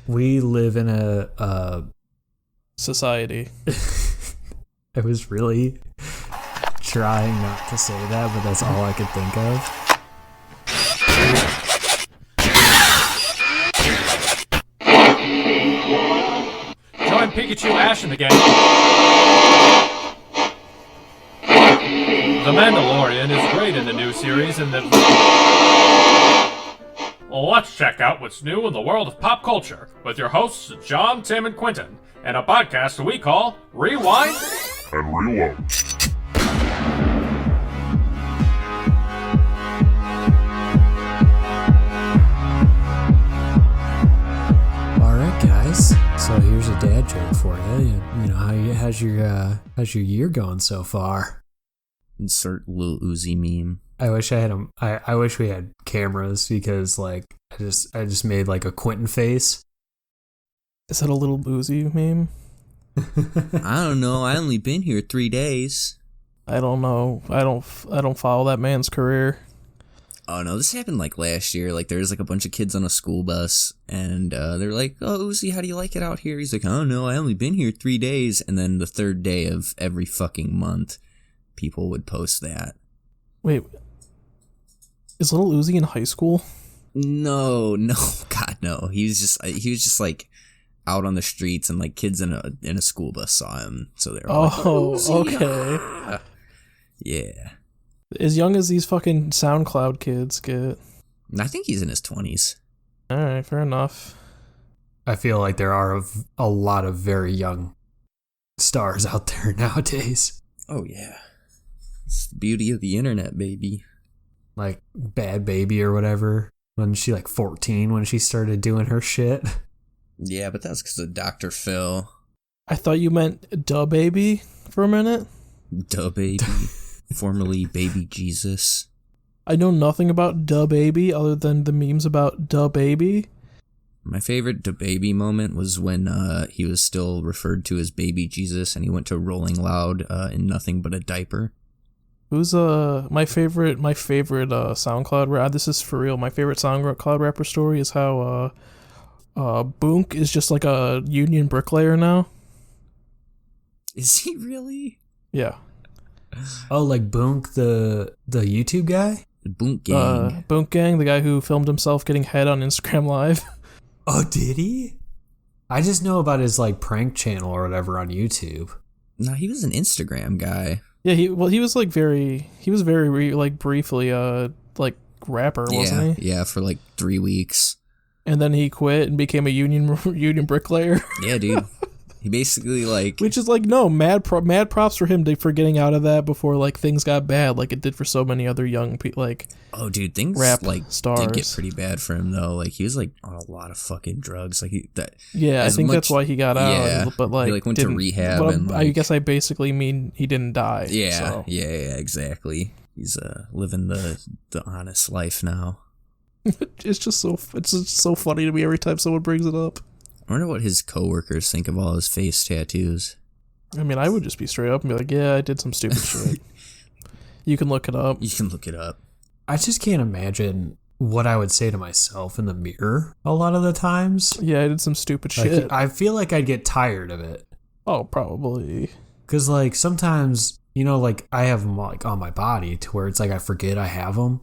we live in a society. I was really trying not to say that, but that's all I could think of. Join Pikachu, Ash, and the gang. The Mandalorian is great in the new series, and let's check out what's new in the world of pop culture with your hosts John, Tim, and Quentin, and a podcast we call Rewind and Reload. All right, guys. So here's a dad joke for you. You know, how's your year going so far? Insert Lil Uzi meme. I wish I had I wish we had cameras because like I just made like a Quentin face. Is that a little boozy meme? I don't know. I only been here 3 days. I don't know. I don't follow that man's career. Oh no, this happened like last year. Like there was like a bunch of kids on a school bus, and they're like, "Oh, Uzi, how do you like it out here?" He's like, "I don't know. I only been here 3 days." And then the third day of every fucking month, people would post that. Wait, is Little Uzi in high school? No, God, no. He was just like out on the streets, and like kids in a school bus saw him, so they were like, "Oh, Uzi, okay." Ah. Yeah. As young as these fucking SoundCloud kids get. I think he's in his 20s. All right, fair enough. I feel like there are a lot of very young stars out there nowadays. Oh yeah, it's the beauty of the internet, baby. Like Bad Baby or whatever. When she like 14 when she started doing her shit. Yeah, but that's because of Dr. Phil. I thought you meant Duh Baby for a minute. Duh Baby. Formerly Baby Jesus. I know nothing about Duh Baby other than the memes about Duh Baby. My favorite Duh Baby moment was when he was still referred to as Baby Jesus, and he went to Rolling Loud in nothing but a diaper. Who's my favorite SoundCloud rap? This is for real. My favorite SoundCloud rapper story is how Boonk is just like a union bricklayer now. Is he really? Yeah. Oh, like Boonk, the YouTube guy? The Boonk Gang. Boonk Gang, the guy who filmed himself getting head on Instagram Live. Oh, did he? I just know about his like prank channel or whatever on YouTube. No, he was an Instagram guy. Yeah, he was very like briefly like rapper, wasn't he? Yeah, for like 3 weeks. And then he quit and became a union bricklayer. Yeah, dude. He basically like, which is like mad props for him for getting out of that before like things got bad, like it did for so many other young people. Like, oh dude, things rap like stars did get pretty bad for him though. Like he was like on a lot of fucking drugs. Like I think that's why he got out. Yeah, but like he went to rehab, but and like, I guess I basically mean he didn't die. Yeah, so. yeah, exactly. He's living the honest life now. It's just so funny to me every time someone brings it up. I wonder what his coworkers think of all his face tattoos. I mean, I would just be straight up and be like, yeah, I did some stupid shit. You can look it up. I just can't imagine what I would say to myself in the mirror a lot of the times. Yeah, I did some stupid shit. I feel like I'd get tired of it. Oh, probably. Because like sometimes, you know, like I have them like on my body to where it's like I forget I have them.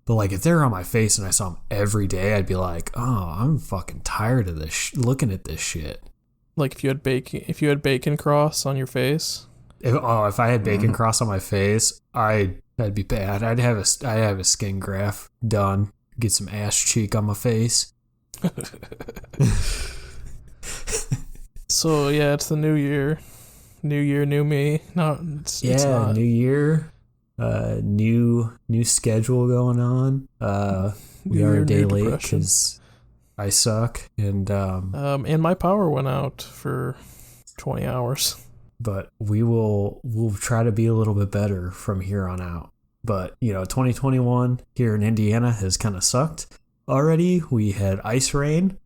But like if they're on my face and I saw them every day, I'd be like, "Oh, I'm fucking tired of this looking at this shit." Like if you had bacon cross on your face. If I had bacon cross on my face, that'd be bad. I'd have a skin graft done. Get some ass cheek on my face. So yeah, it's the new year. New year, new me. No, it's not. New year. New schedule going on. We are a day late because I suck, and my power went out for 20 hours. But we'll try to be a little bit better from here on out. But 2021 here in Indiana has kind of sucked already. We had ice rain,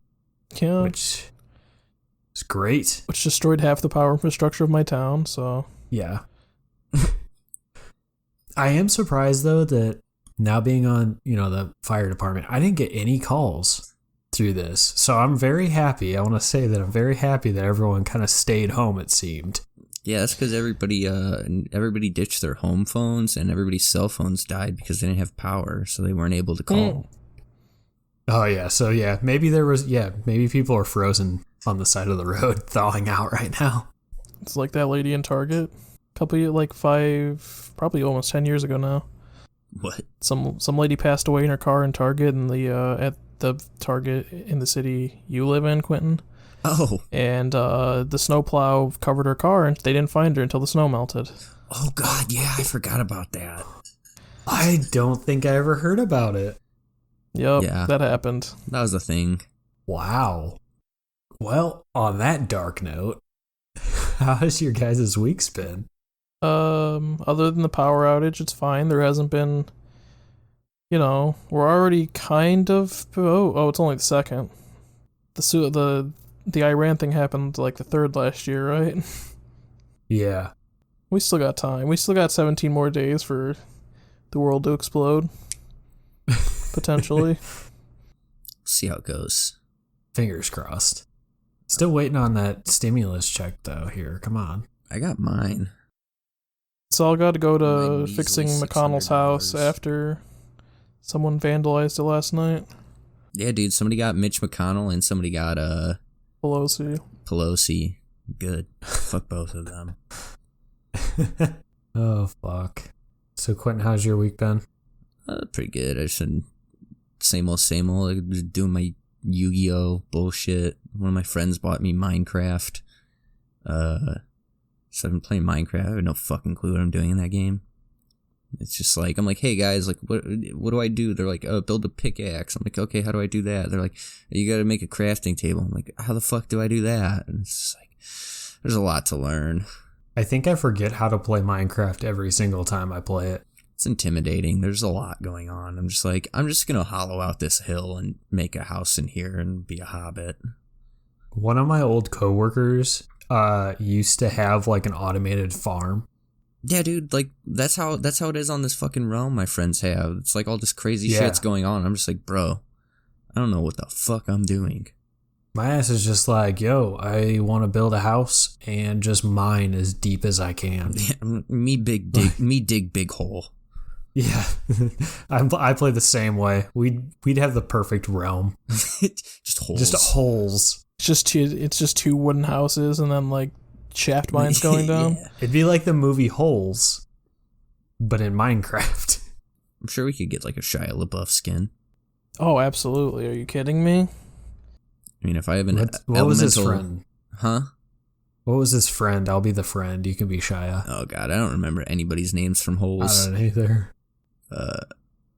which is great. Which destroyed half the power infrastructure of my town. So yeah. I am surprised though that now being on, the fire department, I didn't get any calls through this. So I'm very happy. I want to say that I'm very happy that everyone kind of stayed home, it seemed. Yeah, that's because everybody ditched their home phones and everybody's cell phones died because they didn't have power, so they weren't able to call. Oh, yeah. So, yeah, maybe maybe people are frozen on the side of the road thawing out right now. It's like that lady in Target. Probably almost 10 years ago now. What? Some lady passed away in her car in Target at the Target in the city you live in, Quentin. Oh. And the snowplow covered her car, and they didn't find her until the snow melted. Oh, God, yeah, I forgot about that. I don't think I ever heard about it. Yep, Yeah. that happened. That was the thing. Wow. Well, on that dark note, how has your guys' weeks been? Other than the power outage, it's fine. There hasn't been, we're already kind of. Oh, it's only the second. The Iran thing happened like the third last year, right? Yeah. We still got time. We still got 17 more days for the world to explode. Potentially. See how it goes. Fingers crossed. Still waiting on that stimulus check, though, here. Come on. I got mine. So I got to go My to measly fixing McConnell's house $600. after someone vandalized it last night. Yeah, dude, somebody got Mitch McConnell and somebody got Pelosi. Good. Fuck both of them. Oh, fuck. So, Quentin, how's your week been? Pretty good. I just been same old. I was doing my Yu-Gi-Oh bullshit. One of my friends bought me Minecraft. So I've been playing Minecraft. I have no fucking clue what I'm doing in that game. It's just like, I'm like, hey guys, like, what do I do? They're like, oh, build a pickaxe. I'm like, okay, how do I do that? They're like, you gotta make a crafting table. I'm like, how the fuck do I do that? And it's just like, there's a lot to learn. I think I forget how to play Minecraft every single time I play it. It's intimidating. There's a lot going on. I'm just like, I'm just gonna hollow out this hill and make a house in here and be a hobbit. One of my old coworkers used to have like an automated farm. Yeah, dude, like that's how it is on this fucking realm my friends have. It's like all this crazy Yeah. shit's going on. I'm just like, bro, I don't know what the fuck I'm doing. My ass is just like, yo, I want to build a house and just mine as deep as I can. me dig big hole. Yeah, I play the same way. We'd have the perfect realm. Just holes. Just holes. It's just two wooden houses and then like shaft mines going down. Yeah. It'd be like the movie Holes, but in Minecraft. I'm sure we could get like a Shia LaBeouf skin. Oh, absolutely. Are you kidding me? I mean, if I have an What was his friend? Huh? What was his friend? I'll be the friend. You can be Shia. Oh god, I don't remember anybody's names from I Holes. don't know either.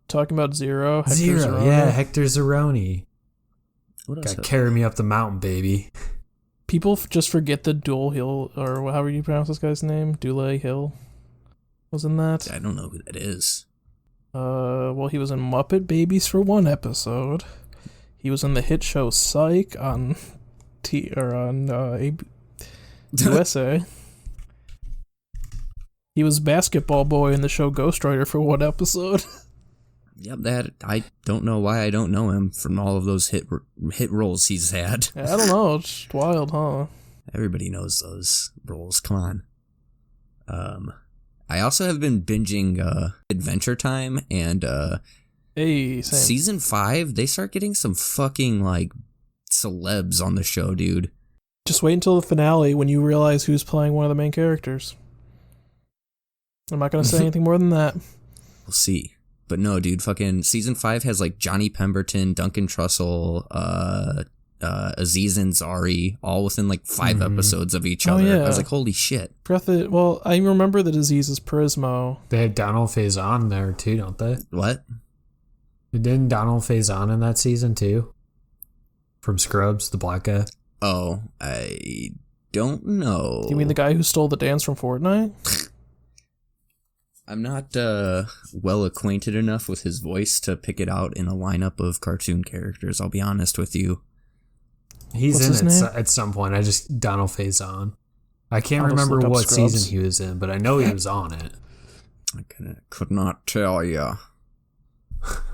Talking about Zero. Hector Zero. Zeroni. Yeah, Hector Zeroni. What else? Gotta carry me up the mountain, baby. People just forget the Duel Hill, or however you pronounce this guy's name. Dule Hill. Was in that? I don't know who that is. Well, he was in Muppet Babies for one episode. He was in the hit show Psych on USA. He was Basketball Boy in the show Ghost Rider for one episode. Yep, that I don't know why I don't know him from all of those hit roles he's had. I don't know. It's wild, huh? Everybody knows those roles. Come on. I also have been binging Adventure Time and Hey, same. season 5. They start getting some fucking like celebs on the show, dude. Just wait until the finale when you realize who's playing one of the main characters. I'm not gonna say anything more than that. We'll see. But no, dude, fucking season 5 has like Johnny Pemberton, Duncan Trussell, Aziz Ansari, all within like 5 episodes of each other. yeah. I was like, holy shit. Well, I remember the disease is Prismo. They had Donald Faison there too, don't they? What? Didn't Donald Faison in that season too? From Scrubs, the black guy. Oh, I don't know. You mean the guy who stole the dance from Fortnite? I'm not well acquainted enough with his voice to pick it out in a lineup of cartoon characters, I'll be honest with you. He's What's his in it name? at some point. Donald Faison. I can't I'll just remember look up what Scrubs. season he was in, but I know he was on it. I could not tell ya.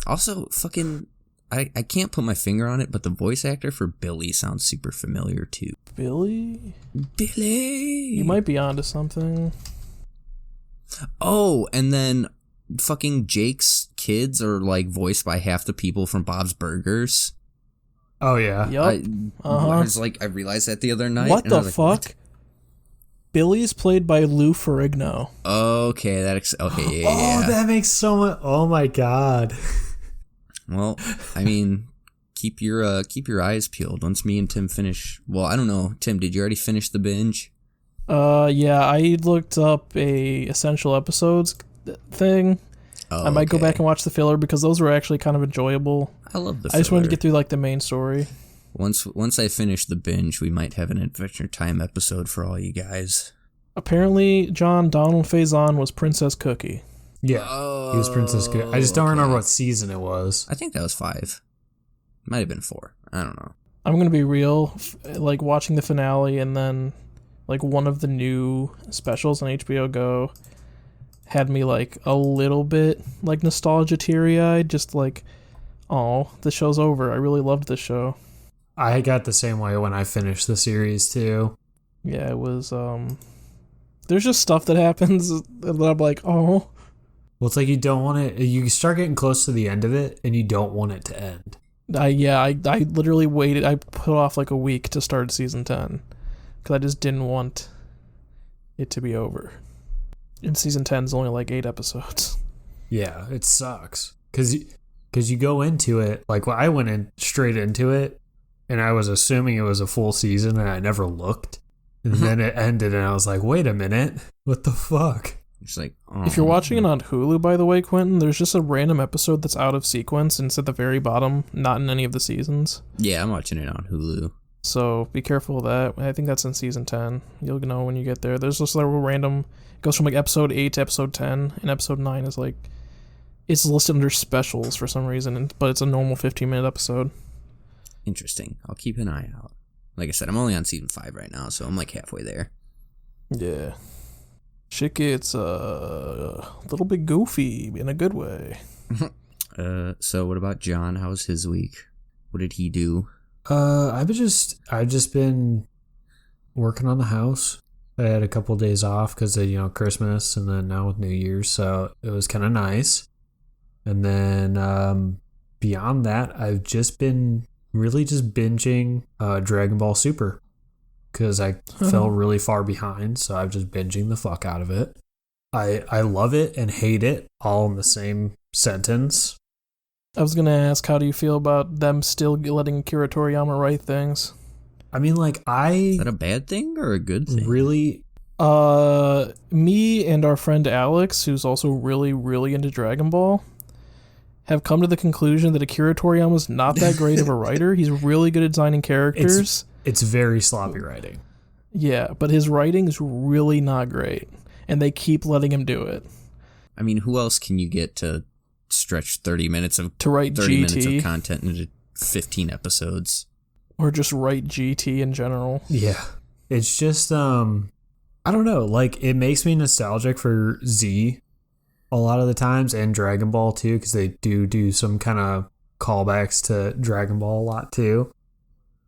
Also, fucking, I can't put my finger on it, but the voice actor for Billy sounds super familiar too. Billy? Billy! You might be onto something. Oh, and then fucking Jake's kids are like voiced by half the people from Bob's Burgers. Oh yeah. Yup. I was like, I realized that the other night. What and I the was fuck? like, what? Billy's played by Lou Ferrigno. Okay, okay, yeah. Oh, that makes so much. Oh my god. Well, I mean, keep your eyes peeled. Once me and Tim finish. Well, I don't know, Tim. Did you already finish the binge? Yeah, I looked up a essential episodes thing. Oh, I might go okay. back and watch the filler because those were actually kind of enjoyable. I love the. I just wanted to filler. get through like the main story. Once I finish the binge, we might have an Adventure Time episode for all you guys. Apparently, John Donald Faison was Princess Cookie. Yeah. He was Princess Cookie. I just don't remember what season it was. I think that was 5. Might have been 4. I don't know. I'm gonna be real, like watching the finale and then like one of the new specials on HBO Go had me like a little bit like nostalgia teary-eyed, just like, oh, the show's over. I really loved this show. I got the same way when I finished the series too. Yeah, it was there's just stuff that happens that I'm like, oh. Well, it's like you don't want it. You start getting close to the end of it, and you don't want it to end. I literally waited. I put off like a week to start season 10 because I just didn't want it to be over. And season 10 is only like 8 episodes. Yeah, it sucks because you go into it like, well, I went in straight into it, and I was assuming it was a full season, and I never looked, and then it ended, and I was like, wait a minute, what the fuck? It's like, oh. If you're watching it on Hulu, by the way, Quentin, there's just a random episode that's out of sequence and it's at the very bottom, not in any of the seasons. Yeah, I'm watching it on Hulu. So be careful of that. I think that's in season 10. You'll know when you get there. There's just a little random. It goes from like episode 8 to episode 10, and episode 9 is like, it's listed under specials for some reason, but it's a normal 15-minute episode. Interesting. I'll keep an eye out. Like I said, I'm only on season 5 right now, so I'm like halfway there. Yeah. Shit gets a little bit goofy in a good way. So what about John? How was his week? What did he do? I've just been working on the house. I had a couple of days off because of Christmas, and then now with New Year's, so it was kind of nice. And then beyond that, I've just been really just binging Dragon Ball Super because I fell really far behind, so I'm just binging the fuck out of it. I love it and hate it all in the same sentence. I was going to ask, how do you feel about them still letting Akira Toriyama write things? I mean, like, Is that a bad thing or a good thing? really... Me and our friend Alex, who's also really, really into Dragon Ball, have come to the conclusion that Akira Toriyama's not that great of a writer. He's really good at designing characters. It's very sloppy writing. Yeah, but his writing is really not great, and they keep letting him do it. I mean, who else can you get to stretch 30 minutes of To write 30 minutes GT, of content into 15 episodes? or just write GT in general. Yeah. It's just, I don't know, like, it makes me nostalgic for Z a lot of the times, and Dragon Ball too, because they do some kind of callbacks to Dragon Ball a lot too.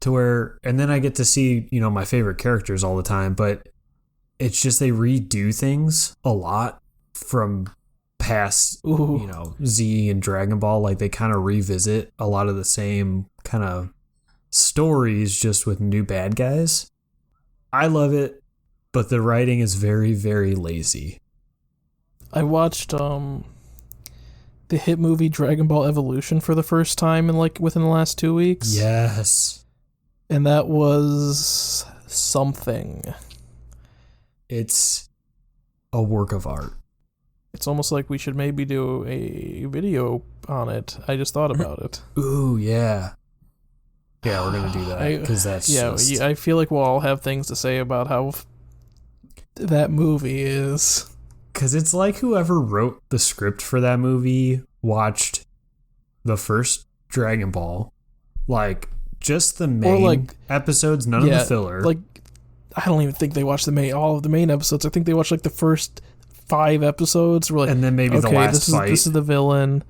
To where, and then I get to see, my favorite characters all the time, but it's just they redo things a lot from past, Z and Dragon Ball. Like, they kind of revisit a lot of the same kind of stories, just with new bad guys. I love it, but the writing is very, very lazy. I watched the hit movie Dragon Ball Evolution for the first time within the last 2 weeks. Yes. And that was something. It's a work of art. It's almost like we should maybe do a video on it. I just thought about it. Ooh, yeah. Yeah, we're going to do that, because that's just... I feel like we'll all have things to say about how that movie is. Because it's like whoever wrote the script for that movie watched the first Dragon Ball, like, just the main episodes, none of the filler. Like, I don't even think they watched all of the main episodes. I think they watched like the first 5 episodes. We're like, and then maybe the last fight. This is the villain.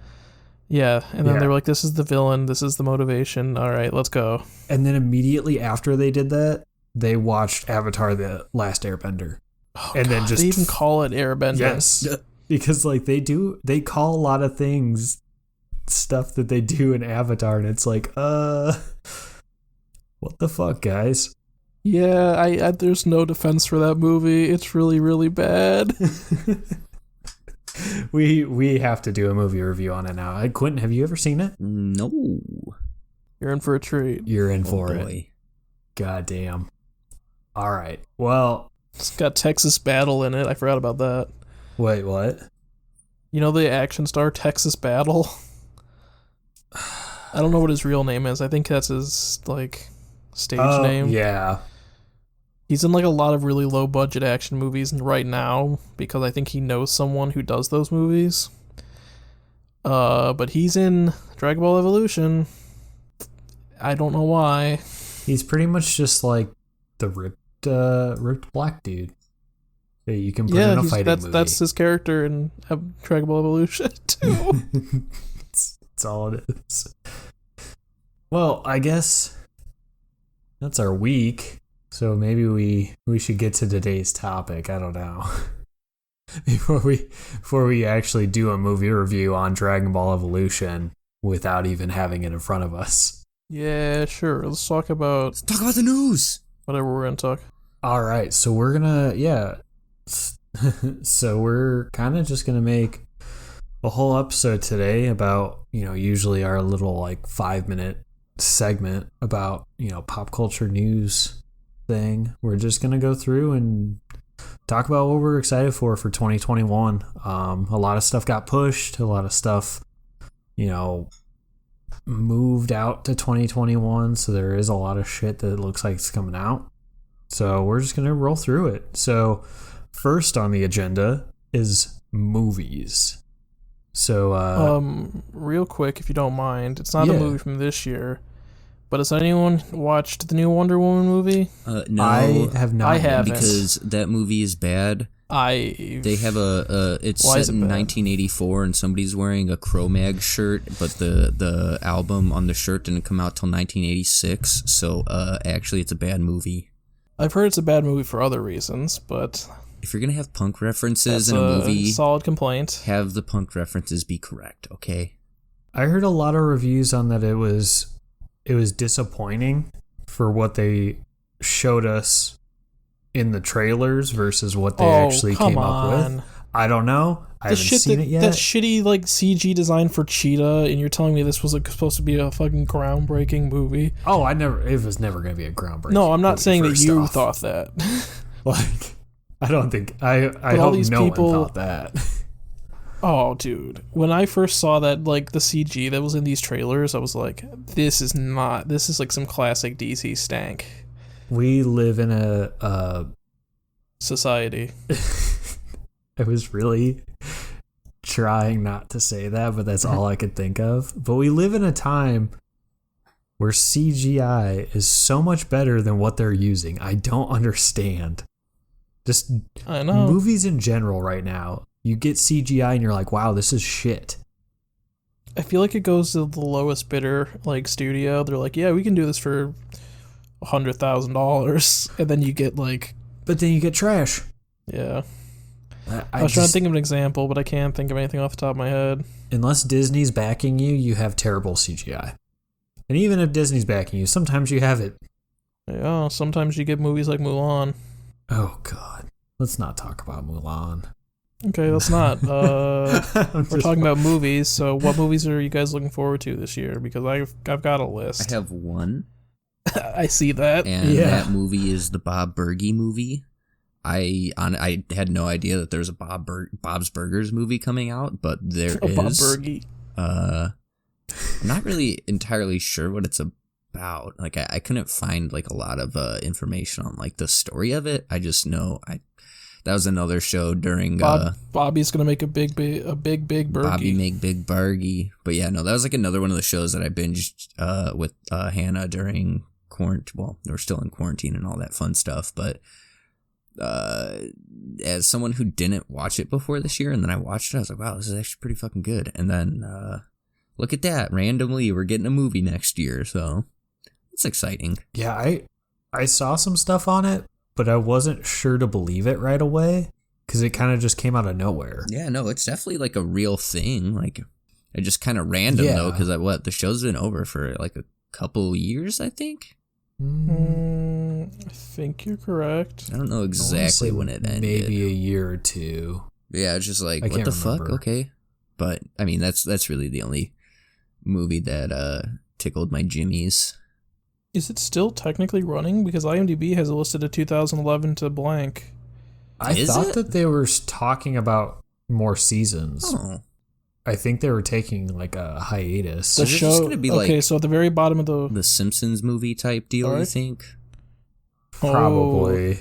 Yeah, and then Yeah. they were like, this is the villain, this is the motivation. All right, let's go. And then immediately after they did that, they watched Avatar: The Last Airbender. Oh, And then God, just they even call it Airbender. Yes. Because like they call a lot of things stuff that they do in Avatar, and it's like, what the fuck, guys? Yeah, I there's no defense for that movie. It's really, really bad. We have to do a movie review on it now. Quentin, have you ever seen it? No. You're in for a treat. You're in Oh, for it. boy. God damn. All right. Well, It's got Texas Battle in it. I forgot about that. wait, what? You know the action star Texas Battle? I don't know what his real name is. I think that's his like stage name. Yeah. He's in like a lot of really low budget action movies right now because I think he knows someone who does those movies. But he's in Dragon Ball Evolution. I don't know why. He's pretty much just like the ripped black dude that you can put in a fighting movie. That's his character in Dragon Ball Evolution too. That's all it is. Well, I guess that's our week. So maybe we should get to today's topic. I don't know. before we actually do a movie review on Dragon Ball Evolution without even having it in front of us. Yeah, sure. Let's talk about Let's talk about the news. whatever we're gonna talk. All right, so we're gonna so we're kind of just gonna make a whole episode today about, usually our little like 5-minute segment about, pop culture news thing. We're just gonna go through and talk about what we're excited for 2021. A lot of stuff got pushed, a lot of stuff, moved out to 2021, so there is a lot of shit that looks like it's coming out. So we're just gonna roll through it. So first on the agenda is movies. So real quick, if you don't mind, it's not Yeah. a movie from this year, but has anyone watched the new Wonder Woman movie? No, I have not. I haven't. because that movie is bad. They have it's Why set is it in bad? 1984 and somebody's wearing a Cro-Mag shirt, but the album on the shirt didn't come out till 1986. So actually it's a bad movie. I've heard it's a bad movie for other reasons, but If you're going to have punk references that's in a movie, solid complaint. have the punk references be correct, okay? I heard a lot of reviews on that it was disappointing for what they showed us in the trailers versus what they actually come came up on. with. I don't know. I The haven't shit seen that, it yet. that shitty like CG design for Cheetah, and you're telling me this was like supposed to be a fucking groundbreaking movie? Oh, it was never going to be a groundbreaking. No, I'm not movie, saying that first you off. thought that. Like, I don't think I all hope these no people- one thought that. Oh, dude. When I first saw that, like, the CG that was in these trailers, I was like, this is like some classic DC stank We live in a society. I was really trying not to say that, but that's all I could think of. But we live in a time where CGI is so much better than what they're using. I don't understand. Just I know. movies in general right now, you get CGI and you're like, wow, this is shit. I feel like it goes to the lowest bidder, like, studio. They're like, yeah, we can do this for $100,000. And then you get, like, But then you get trash. yeah. I was trying to think of an example, but I can't think of anything off the top of my head. Unless Disney's backing you, you have terrible CGI. And even if Disney's backing you, sometimes you have it. Yeah, sometimes you get movies like Mulan. Oh, God. Let's not talk about Mulan. Okay, let's not. We're I'm just- talking about movies, so what movies are you guys looking forward to this year? Because I've got a list. I have one, I see that. and Yeah. that movie is the Bob Burgie movie. I had no idea that there was a Bob's Burgers movie coming out, but there is. Bob Burgie. I'm not really entirely sure what it's about. Like, I couldn't find like a lot of information on like the story of it. I just know that was another show during Bobby's gonna make a big burgie. Bobby Make Big Bargy. But yeah, no, that was like another one of the shows that I binged with Hannah during quarantine. Well, we're still in quarantine and all that fun stuff, but as someone who didn't watch it before this year, and then I watched it, I was like, wow, this is actually pretty fucking good. And then look at that. Randomly, we're getting a movie next year, so it's exciting. Yeah, I saw some stuff on it, but I wasn't sure to believe it right away because it kind of just came out of nowhere. Yeah, no, it's definitely like a real thing. Like, it just kind of random though, because the show's been over for like a couple years, I think. I think you're correct. I don't know exactly when it ended. Maybe a year or two. Yeah, it's just like, what the fuck? Okay. But, I mean, that's really the only movie that tickled my jimmies. Is it still technically running? Because IMDb has it listed at 2011 to blank. I thought that they were talking about more seasons. Oh. I think they were taking like a hiatus. The show, gonna be okay, so at the very bottom of the Simpsons movie type deal, you think? Probably.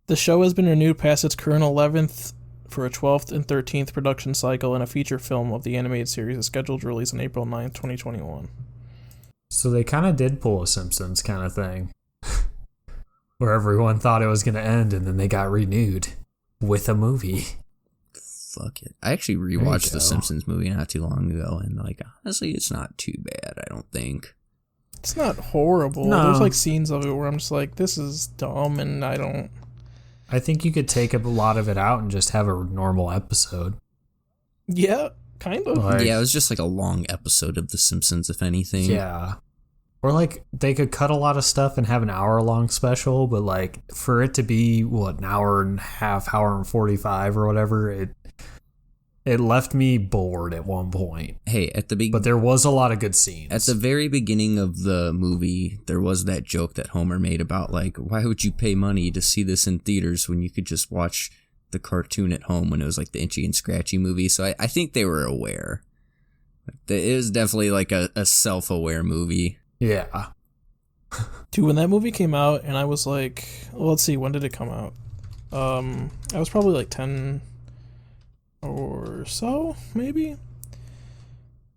The show has been renewed past its current 11th for a 12th and 13th production cycle, and a feature film of the animated series is scheduled to release on April 9th, 2021. So they kind of did pull a Simpsons kind of thing. Where everyone thought it was going to end, and then they got renewed with a movie. Fuck it. I actually rewatched the Simpsons movie not too long ago, and like, honestly, it's not too bad, I don't think. It's not horrible. No. There's like scenes of it where I'm just like, this is dumb, and I think you could take a lot of it out and just have a normal episode. Yeah, kind of. Yeah, it was just like a long episode of The Simpsons, if anything. Yeah. Or like they could cut a lot of stuff and have an hour-long special, but like for it to be, an hour and a half, hour and 45 or whatever, it left me bored at one point. Hey, but there was a lot of good scenes. At the very beginning of the movie, there was that joke that Homer made about like, why would you pay money to see this in theaters when you could just watch the cartoon at home, when it was like the Itchy and Scratchy movie. So I think they were aware. It was definitely like a self-aware movie. Yeah. Dude, when that movie came out, and I was like, well, let's see, when did it come out? I was probably like 10 or so, maybe?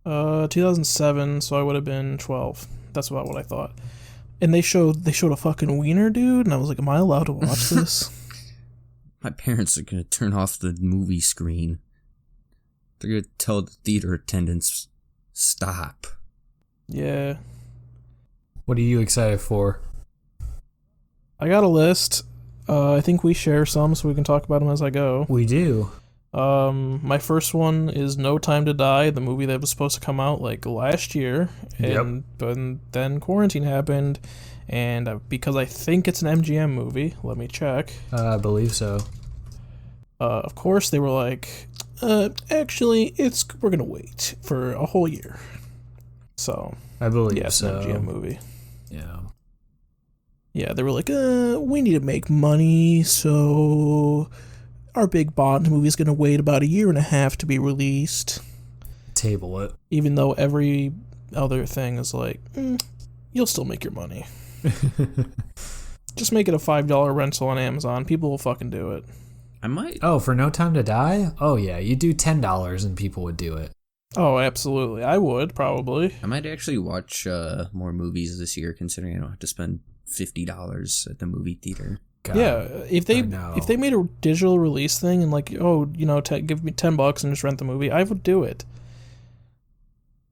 2007, so I would have been 12. That's about what I thought. And they showed a fucking wiener, dude, and I was like, am I allowed to watch this? My parents are gonna turn off the movie screen. They're gonna tell the theater attendants, stop. Yeah. What are you excited for? I got a list. I think we share some so we can talk about them as I go. We do. My first one is No Time to Die, the movie that was supposed to come out like last year. And then quarantine happened. And because I think it's an MGM movie, let me check. I believe so. Of course, they were like, actually, we're going to wait for a whole year. So, I believe it's an MGM movie. Yeah. Yeah, they were like, we need to make money, so our big Bond movie is going to wait about a year and a half to be released. Table it. Even though every other thing is like, you'll still make your money. Just make it a $5 rental on Amazon. People will fucking do it. I might. Oh, for No Time to Die? Oh, yeah. You do $10 and people would do it. Oh, absolutely. I would, probably. I might actually watch more movies this year, considering I don't have to spend $50 at the movie theater. God, yeah, if they made a digital release thing and like, give me $10 and just rent the movie, I would do it.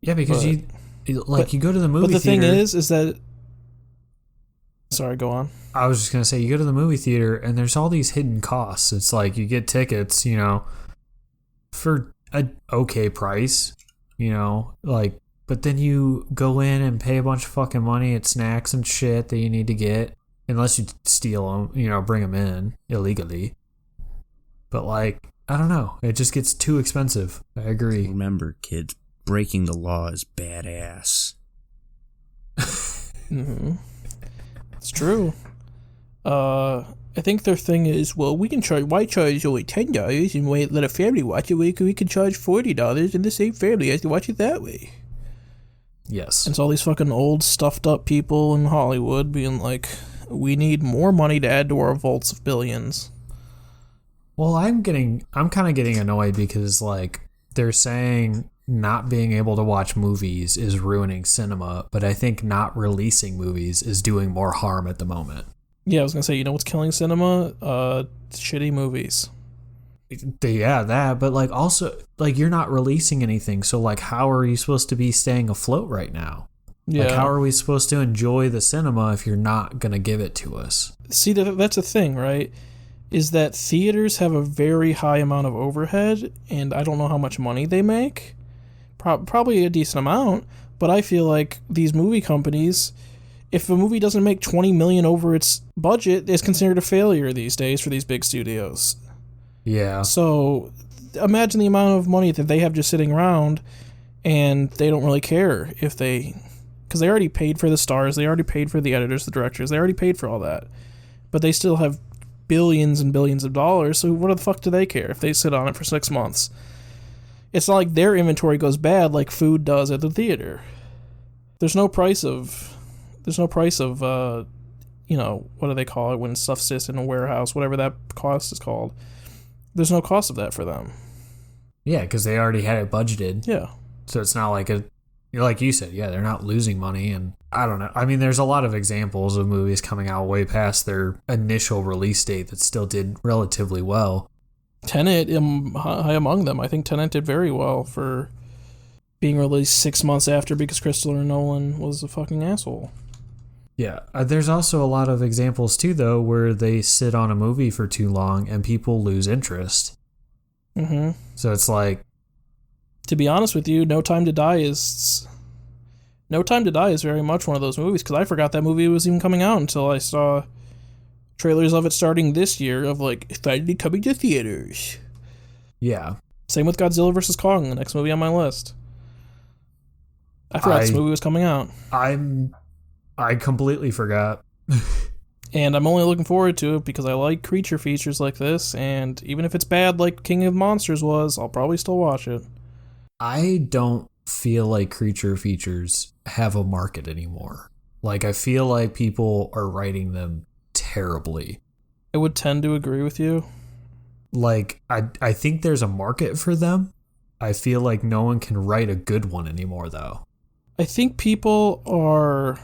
Yeah, because you go to the movie theater. But the thing is that... Sorry, go on. I was just going to say, you go to the movie theater and there's all these hidden costs. It's like you get tickets, for an okay price, but then you go in and pay a bunch of fucking money at snacks and shit that you need to get, unless you steal them, bring them in illegally. But I don't know. It just gets too expensive. I agree. Remember, kids, breaking the law is badass. Mm-hmm. It's true. I think their thing is, well, we can charge. Why charge only $10 and let a family watch it? We can charge $40 and the same family has to watch it that way. Yes. And it's all these fucking old, stuffed up people in Hollywood being like, we need more money to add to our vaults of billions. Well, I'm kind of getting annoyed because they're saying not being able to watch movies is ruining cinema, but I think not releasing movies is doing more harm at the moment. Yeah, I was gonna say, what's killing cinema? Shitty movies. Yeah, that, but like also like you're not releasing anything, so like how are you supposed to be staying afloat right now? Yeah. Like how are we supposed to enjoy the cinema if you're not gonna give it to us? See, that's a thing, right? Is that theaters have a very high amount of overhead, and I don't know how much money they make. Probably a decent amount, but I feel like these movie companies, if a movie doesn't make $20 million over its budget, it's considered a failure these days for these big studios. Yeah. So imagine the amount of money that they have just sitting around, and they don't really care if they... Because they already paid for the stars, they already paid for the editors, the directors, they already paid for all that. But they still have billions and billions of dollars, so what the fuck do they care if they sit on it for 6 months? It's not like their inventory goes bad like food does at the theater. There's no price of, you know, what do they call it when stuff sits in a warehouse, whatever that cost is called. There's no cost of that for them. Yeah, because they already had it budgeted. Yeah. So it's not like like you said, yeah, they're not losing money. And I don't know. I mean, there's a lot of examples of movies coming out way past their initial release date that still did relatively well. Tenet, high among them. I think Tenet did very well for being released 6 months after because Christopher Nolan was a fucking asshole. Yeah. There's also a lot of examples, too, though, where they sit on a movie for too long and people lose interest. Mm-hmm. So it's like... To be honest with you, No Time to Die is very much one of those movies, because I forgot that movie was even coming out until I saw trailers of it starting this year of like, finally coming to theaters. Yeah. Same with Godzilla vs. Kong, the next movie on my list. I forgot this movie was coming out. I completely forgot. And I'm only looking forward to it because I like creature features like this, and even if it's bad like King of Monsters was, I'll probably still watch it. I don't feel like creature features have a market anymore. Like, I feel like people are writing them terribly. I would tend to agree with you. Like, I think there's a market for them. I feel like no one can write a good one anymore, though. I think people are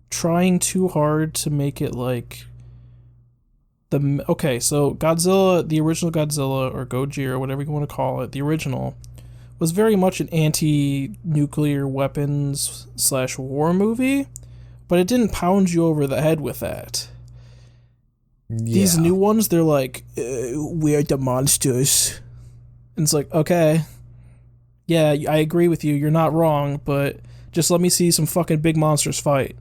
trying too hard to make it like okay, so Godzilla, the original Godzilla, or Gojira, or whatever you want to call it, the original, was very much an anti-nuclear weapons / war movie, but it didn't pound you over the head with that. Yeah. These new ones, they're like, we're the monsters. And it's like, okay, yeah, I agree with you, you're not wrong, but just let me see some fucking big monsters fight.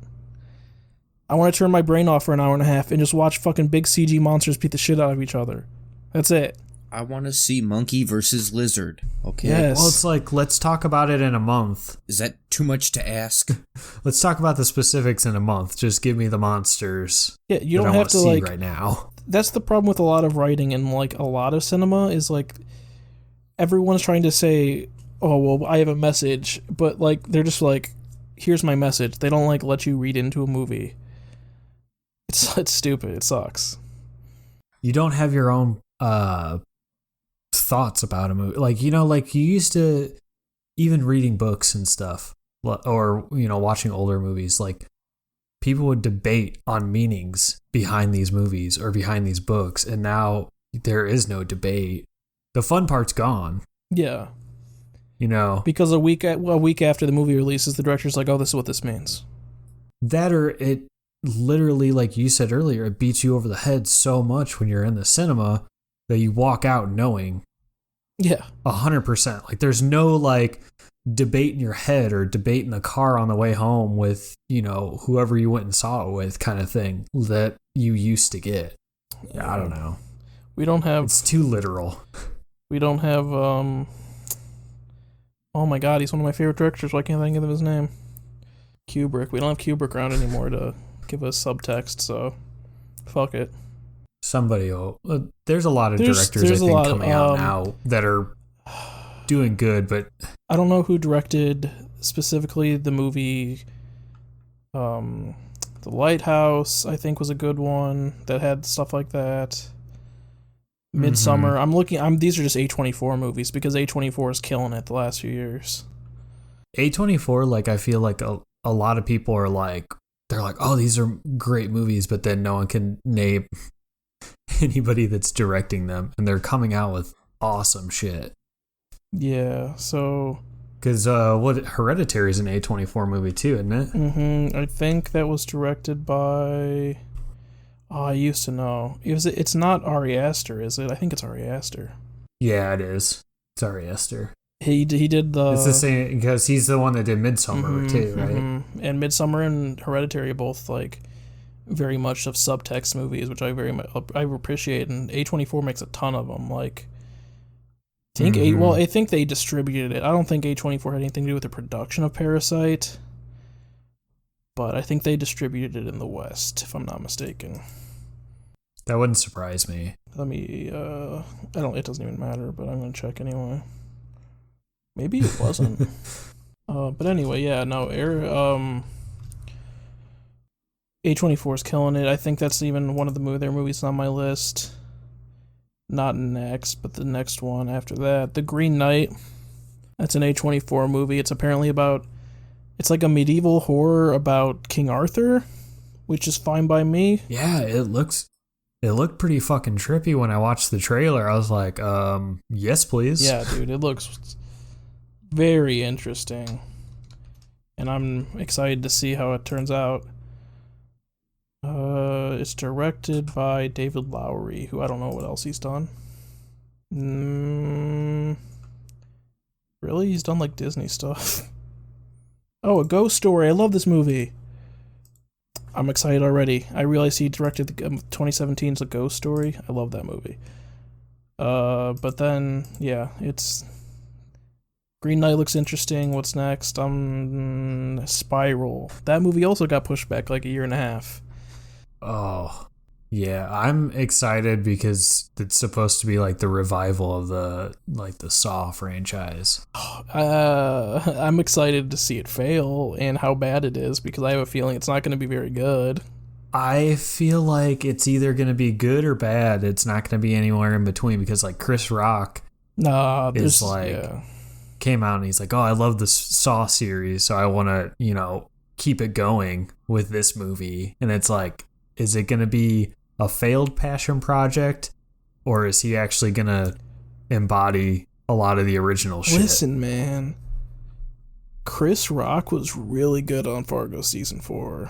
I want to turn my brain off for an hour and a half and just watch fucking big CG monsters beat the shit out of each other. That's it. I want to see monkey versus lizard. Okay. Yes. Well, it's like, let's talk about it in a month. Is that too much to ask? Let's talk about the specifics in a month. Just give me the monsters. Yeah, you don't have to see like right now. That's the problem with a lot of writing and like a lot of cinema is like everyone's trying to say, "Oh, well, I have a message," but like they're just like, "Here's my message." They don't like let you read into a movie. It's stupid. It sucks. You don't have your own thoughts about a movie. Like, you know, like you used to, even reading books and stuff, or, you know, watching older movies, like people would debate on meanings behind these movies or behind these books. And now there is no debate. The fun part's gone. Yeah. You know, because a week after the movie releases, the director's like, "Oh, this is what this means." That, or it literally, like you said earlier, it beats you over the head so much when you're in the cinema that you walk out knowing. Yeah. 100%. Like, there's no like debate in your head or debate in the car on the way home with, you know, whoever you went and saw it with, kind of thing that you used to get. Yeah, I don't know. We don't have. It's too literal. We don't have. Oh my god, he's one of my favorite directors. Why can't I think of his name? Kubrick. We don't have Kubrick around anymore to give us subtext, so fuck it. Somebody will. There's a lot of directors I think coming out now that are doing good, but I don't know who directed specifically the movie. The Lighthouse, I think, was a good one that had stuff like that. Midsummer. Mm-hmm. These are just A24 movies because A24 is killing it the last few years. A24, like, I feel like a lot of people are like, they're like, "Oh, these are great movies," but then no one can name anybody that's directing them, and they're coming out with awesome shit. Yeah, so... Because Hereditary is an A24 movie too, isn't it? Mm-hmm. I think that was directed by... Oh, I used to know. It's not Ari Aster, is it? I think it's Ari Aster. Yeah, it is. It's Ari Aster. He did the... It's the same, because he's the one that did Midsommar too, right? Mm-hmm. And Midsommar and Hereditary are both, like, very much of subtext movies, which I appreciate, and A24 makes a ton of them, like... I think they distributed it. I don't think A24 had anything to do with the production of Parasite, but I think they distributed it in the West, if I'm not mistaken. That wouldn't surprise me. Let me, it doesn't even matter, but I'm gonna check anyway. Maybe it wasn't. But anyway, yeah, no, A24 is killing it. I think that's even one of their movies on my list. Not next, but the next one after that. The Green Knight. That's an A24 movie. It's apparently it's like a medieval horror about King Arthur, which is fine by me. Yeah, it looked pretty fucking trippy when I watched the trailer. I was like, yes, please. Yeah, dude, it looks very interesting. And I'm excited to see how it turns out. It's directed by David Lowery, who I don't know what else he's done. Really? He's done like Disney stuff. Oh, A Ghost Story. I love this movie. I'm excited already. I realized he directed the 2017's A Ghost Story. I love that movie. But then, yeah, it's... Green Knight looks interesting. What's next? Spiral. That movie also got pushed back like a year and a half. Oh, yeah. I'm excited because it's supposed to be like the revival of the Saw franchise. I'm excited to see it fail and how bad it is because I have a feeling it's not going to be very good. I feel like it's either going to be good or bad. It's not going to be anywhere in between because like Chris Rock came out and he's like, oh, I love the Saw series, so I want to, keep it going with this movie. And it's like, is it going to be a failed passion project, or is he actually going to embody a lot of the original shit? Listen, man. Chris Rock was really good on Fargo season 4.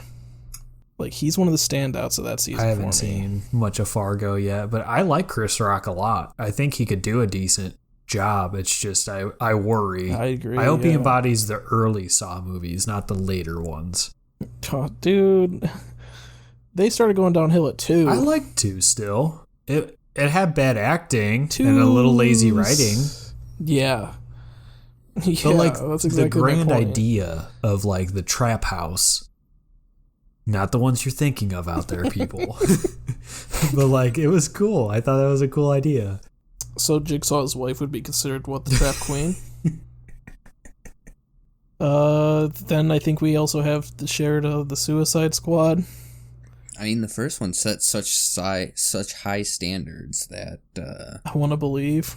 Like, he's one of the standouts of that season. I haven't seen much of Fargo yet, but I like Chris Rock a lot. I think he could do a decent job. It's just I worry. I agree. I hope he embodies the early Saw movies, not the later ones. Oh, dude. They started going downhill at 2. I like 2 still. It had bad acting and a little lazy writing. Yeah. But like that's exactly the grand idea of like the trap house, not the ones you're thinking of out there, people. But like it was cool. I thought that was a cool idea. So Jigsaw's wife would be considered what, the trap queen? Then I think we also have the shared of the Suicide Squad. I mean, the first one set such high standards that I want to believe.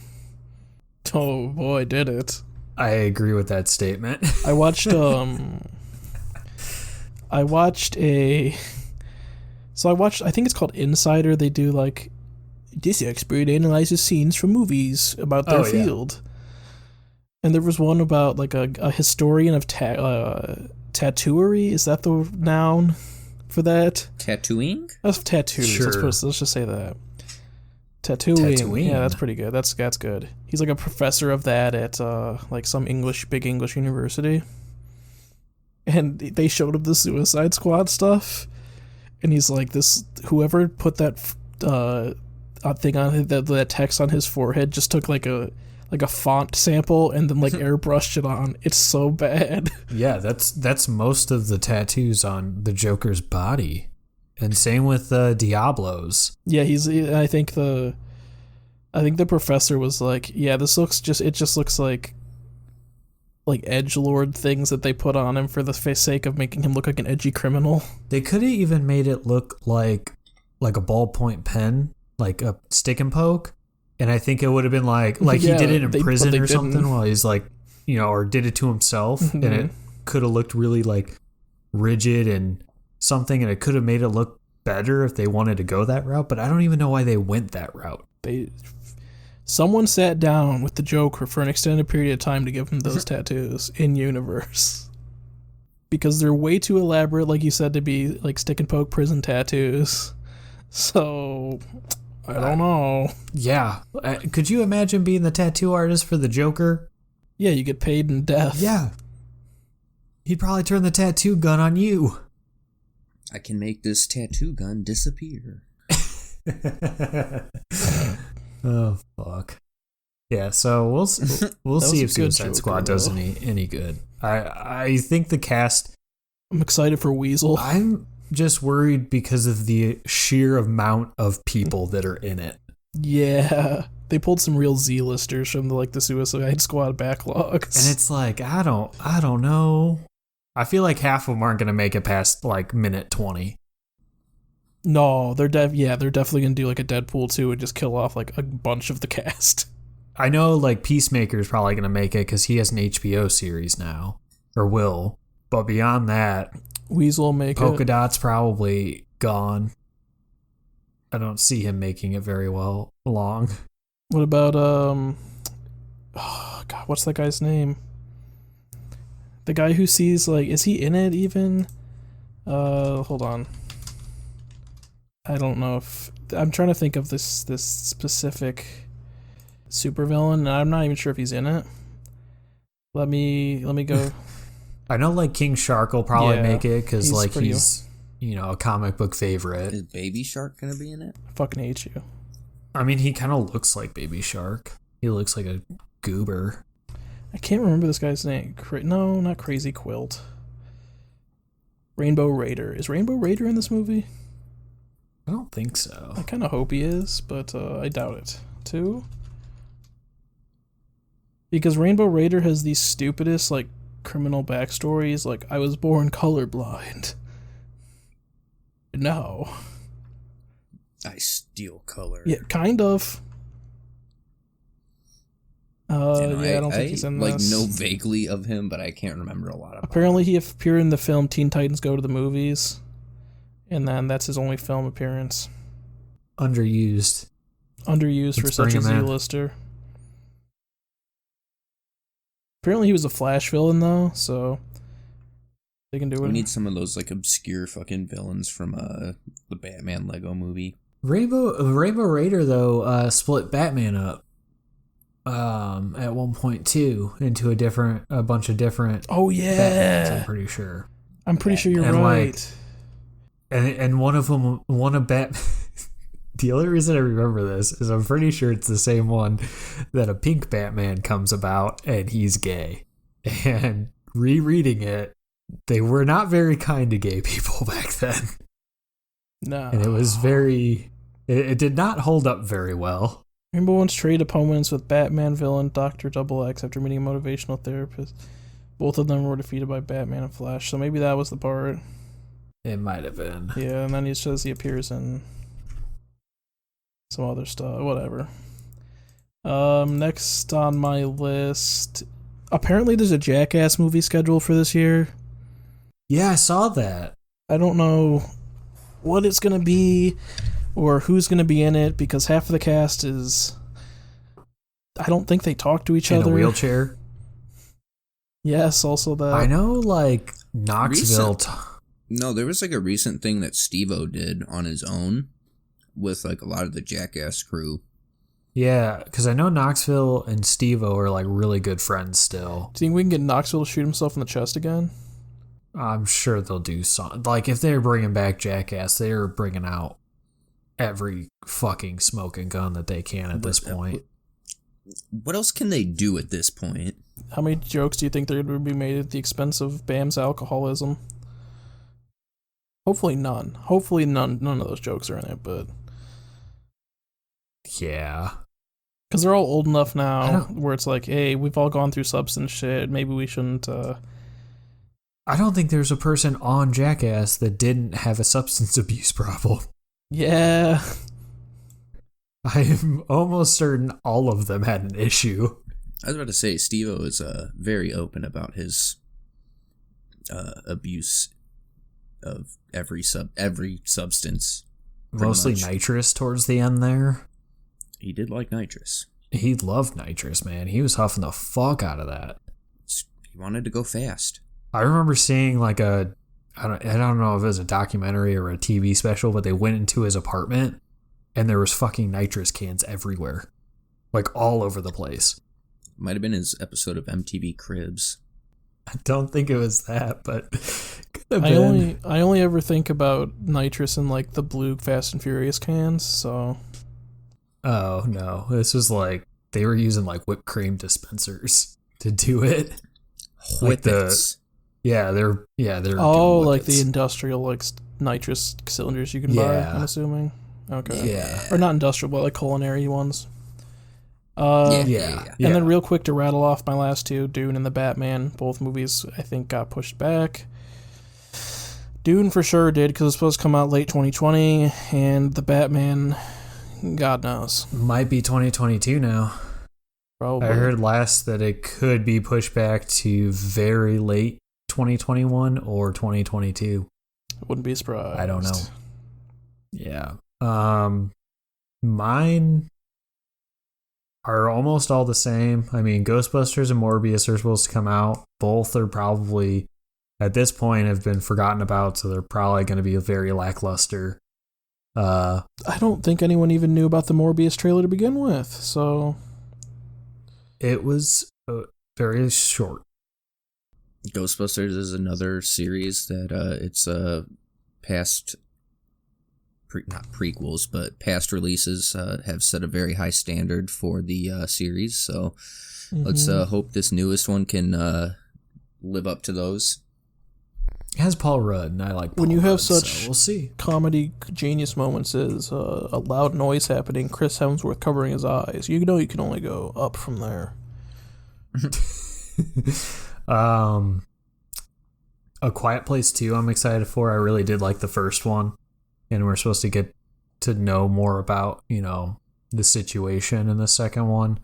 Oh boy, did it! I agree with that statement. I watched I think it's called Insider. They do like this expert analyzes scenes from movies about their field. And there was one about like a historian of tattooery. Is that the noun for that? Tattooing? That's tattoos. Sure. Let's just say that. Tattooing. Yeah, that's pretty good. That's good. He's like a professor of that at like some big English university. And they showed him the Suicide Squad stuff, and he's like, whoever put that thing on that text on his forehead just took like a font sample and then like airbrushed it on. It's so bad. Yeah, that's most of the tattoos on the Joker's body, and same with Diablo's. Yeah, I think the professor was like, yeah, this looks looks like edgelord things that they put on him for the sake of making him look like an edgy criminal. They could have even made it look like a ballpoint pen, like a stick and poke. And I think it would have been like he did it in prison or something while he's like, or did it to himself. Mm-hmm. And it could have looked really like rigid and something. And it could have made it look better if they wanted to go that route, but I don't even know why they went that route. Someone sat down with the Joker for an extended period of time to give him those tattoos in universe. Because they're way too elaborate, like you said, to be like stick and poke prison tattoos. So, I don't know. Yeah. Could you imagine being the tattoo artist for the Joker? Yeah, you get paid in death. Yeah. He'd probably turn the tattoo gun on you. I can make this tattoo gun disappear. Oh, fuck. Yeah, so we'll see if Suicide Squad does any good. I think the cast... I'm excited for Weasel. I'm just worried because of the sheer amount of people that are in it. Yeah. They pulled some real Z-listers from the Suicide Squad backlogs. And it's like, I don't know. I feel like half of them aren't going to make it past like minute 20. No, they're definitely going to do like a Deadpool 2 and just kill off like a bunch of the cast. I know like Peacemaker's probably going to make it because he has an HBO series now, or will. But beyond that, Weasel will make Polka it. Dot's probably gone. I don't see him making it very long. What about oh god, what's that guy's name? The guy who sees is he in it even? Hold on. I don't know if I'm trying to think of this specific supervillain, and I'm not even sure if he's in it. Let me go. I know like King Shark will probably make it because he's a comic book favorite. Is Baby Shark gonna be in it? I fucking hate you. I mean, he kind of looks like Baby Shark. He looks like a goober. I can't remember this guy's name. No, not Crazy Quilt. Rainbow Raider. Is Rainbow Raider in this movie? I don't think so. I kind of hope he is, but I doubt it, too. Because Rainbow Raider has these stupidest, criminal backstories, I was born colorblind. No. I steal color. Yeah, kind of. I don't think he's in this. Know vaguely of him, but I can't remember a lot about Apparently he appeared in the film Teen Titans Go to the Movies, and then that's his only film appearance. Underused For such a Z-lister. Apparently he was a Flash villain, though, so they can do it. We need some of those, obscure fucking villains from the Batman Lego movie. Rainbow Raider, though, split Batman up at one point, too, into a bunch of different Batmans, I'm pretty sure. I'm pretty sure you're right. And one of Batman... The only reason I remember this is I'm pretty sure it's the same one that a pink Batman comes about and he's gay. And rereading it, they were not very kind to gay people back then. No. And it was it did not hold up very well. Rainbow once traded opponents with Batman villain Dr. Double X after meeting a motivational therapist. Both of them were defeated by Batman and Flash, so maybe that was the part. It might have been. Yeah, and then he says he appears in some other stuff, whatever. Next on my list, apparently there's a Jackass movie scheduled for this year. Yeah, I saw that. I don't know what it's gonna be or who's gonna be in it because half of the cast is, I don't think they talk to each other. In a wheelchair. Yes, also that. I know, Knoxville. No, there was a recent thing that Steve-O did on his own with a lot of the Jackass crew. Yeah, because I know Knoxville and Steve-O are really good friends still. Do you think we can get Knoxville to shoot himself in the chest again? I'm sure they'll do something. If they're bringing back Jackass, they're bringing out every fucking smoking gun that they can at this point. What else can they do at this point? How many jokes do you think there would be made at the expense of Bam's alcoholism? Hopefully none. Hopefully none of those jokes are in it, but... Yeah. Because they're all old enough now where it's hey, we've all gone through substance shit. Maybe we shouldn't... I don't think there's a person on Jackass that didn't have a substance abuse problem. Yeah. I am almost certain all of them had an issue. I was about to say, Steve-O is very open about his abuse of every substance. Mostly much. nitrous towards the end there. He did like nitrous. He loved nitrous, man. He was huffing the fuck out of that. He wanted to go fast. I remember seeing like I don't know if it was a documentary or a TV special, but they went into his apartment and there was fucking nitrous cans everywhere. Like all over the place. Might have been his episode of MTV Cribs. I don't think it was that, but could have been. I only ever think about nitrous in like the blue Fast and Furious cans, so Oh no. This was like they were using like whipped cream dispensers to do it. Like Whippets. they're oh, doing like the whippets. industrial like nitrous cylinders you can buy, Yeah. I'm assuming. Okay. Yeah. Or not industrial, but like culinary ones. Yeah. And then real quick to rattle off my last two, Dune and the Batman. Both movies, I think, got pushed back. Dune for sure did, because it was supposed to come out late 2020, and the Batman, God knows. Might be 2022 now. Probably. I heard last that it could be pushed back to very late 2021 or 2022. Wouldn't be surprised. I don't know. Yeah. Mine are almost all the same. I mean, Ghostbusters and Morbius are supposed to come out. Both are probably, at this point, have been forgotten about, so they're probably going to be very lackluster. I don't think anyone even knew about the Morbius trailer to begin with, so... It was very short. Ghostbusters is another series that it's past... not prequels, but past releases have set a very high standard for the series. So let's hope this newest one can live up to those. It has Paul Rudd, and I like Paul When you have Rudd, such so we'll see. comedy genius moments as a loud noise happening, Chris Hemsworth covering his eyes, you know you can only go up from there. A Quiet Place 2 I'm excited for. I really did like the first one. And we're supposed to get to know more about, the situation in the second one.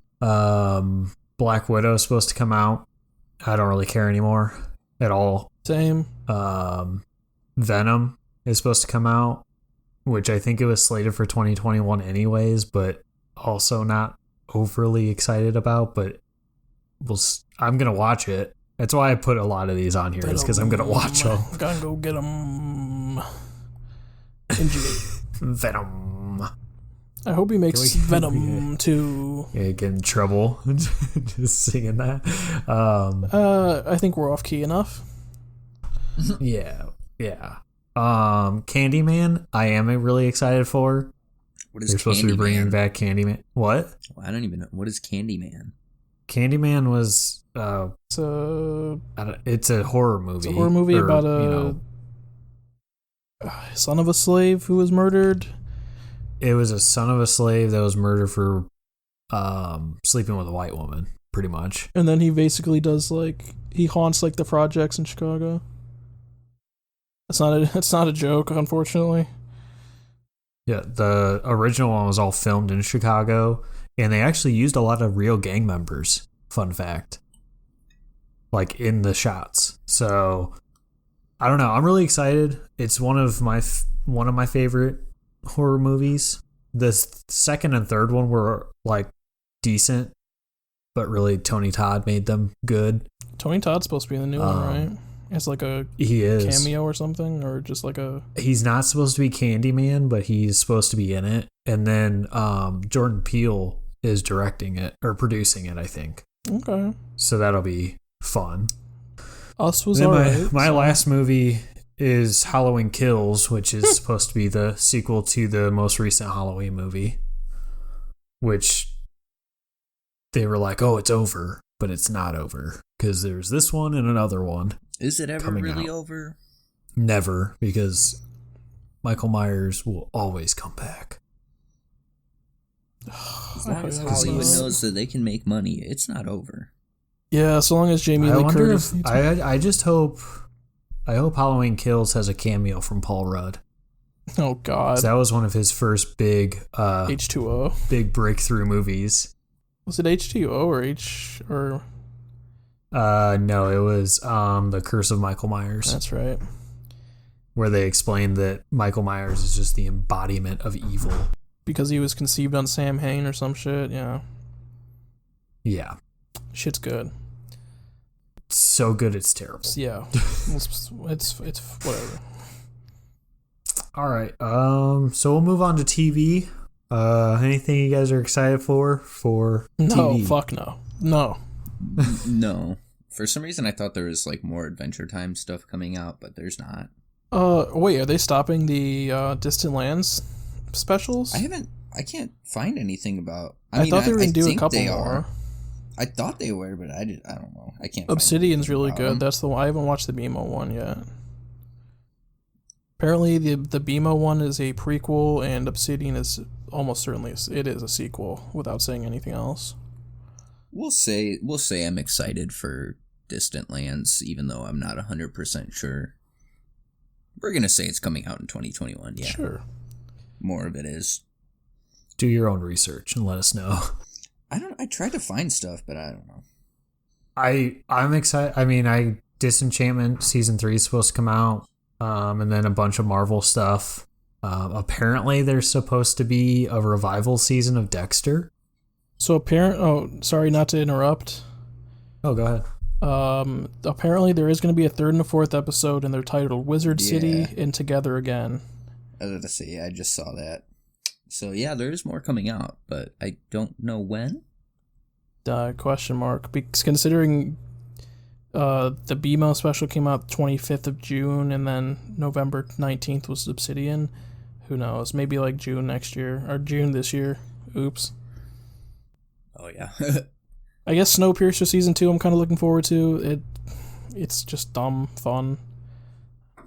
Black Widow is supposed to come out. I don't really care anymore at all. Same. Venom is supposed to come out, which I think it was slated for 2021 anyways, but also not overly excited about. But I'm going to watch it. That's why I put a lot of these on here, is because I'm going to watch them. Gotta go get them. Venom. I hope he makes Venom too. Yeah, get in trouble just singing that. I think we're off key enough. Yeah. Candyman, I am really excited for. What is They're supposed to be bringing Candyman? back Candyman. What? I don't even know. What is Candyman? Candyman was it's a horror movie. It's a horror movie about a son of a slave who was murdered. It was a son of a slave that was murdered for sleeping with a white woman, pretty much. And then he basically does he haunts the projects in Chicago. It's not a joke, unfortunately. Yeah, the original one was all filmed in Chicago, and they actually used a lot of real gang members. Fun fact. In the shots. So I don't know. I'm really excited. It's one of my favorite horror movies. The second and third one were decent, but really Tony Todd made them good. Tony Todd's supposed to be in the new one, right? It's he is cameo or something, or just He's not supposed to be Candyman, but he's supposed to be in it. And then Jordan Peele is directing it or producing it, I think. Okay. So that'll be fun. Us was Then alright. my last movie is Halloween Kills, which is supposed to be the sequel to the most recent Halloween movie, which they were like, oh, it's over, but it's not over because there's this one and another one. Is it ever coming really out. over? Never, because Michael Myers will always come back. As long as Hollywood knows that they can make money, it's not over. Yeah, so long as Jamie I Lee wonder Curtis. if I just hope Halloween Kills has a cameo from Paul Rudd. Oh God. That was one of his first big H2O. big breakthrough movies. Was it H2O or No, it was The Curse of Michael Myers. That's right. where they explain that Michael Myers is just the embodiment of evil. Because he was conceived on Sam Hain or some shit, yeah. Yeah. Shit's good. It's so good it's terrible. Yeah. it's whatever. All right. So we'll move on to TV. Anything you guys are excited for No, TV? fuck no. No. No. For some reason, I thought there was like more Adventure Time stuff coming out, but there's not. Wait, are they stopping the Distant Lands specials? I can't find anything about. I thought they were gonna do a couple more. Are. I thought they were, but I don't know. I can't. Obsidian's really good. Them. That's the one. I haven't watched the BMO one yet. Apparently, the BMO one is a prequel, and Obsidian is almost certainly it is a sequel. Without saying anything else, we'll say I'm excited for Distant Lands, even though I'm not 100% sure. We're gonna say it's coming out in 2021. Yeah, sure. More of it is. Do your own research and let us know. I tried to find stuff, but I don't know. I'm excited. I mean, Disenchantment season 3 is supposed to come out, and then a bunch of Marvel stuff. Apparently, there's supposed to be a revival season of Dexter. So sorry not to interrupt. Oh, go ahead. Apparently there is going to be a third and a fourth episode, and they're titled Wizard City and Together Again. I was gonna say, I just saw that. So yeah, there is more coming out, but I don't know when. Question mark. Because considering the BMO special came out 25th of June, and then November 19th was Obsidian. Who knows? Maybe like June next year, or June this year. Oops. Oh yeah. I guess Snowpiercer season 2 I'm kind of looking forward to. It's just dumb fun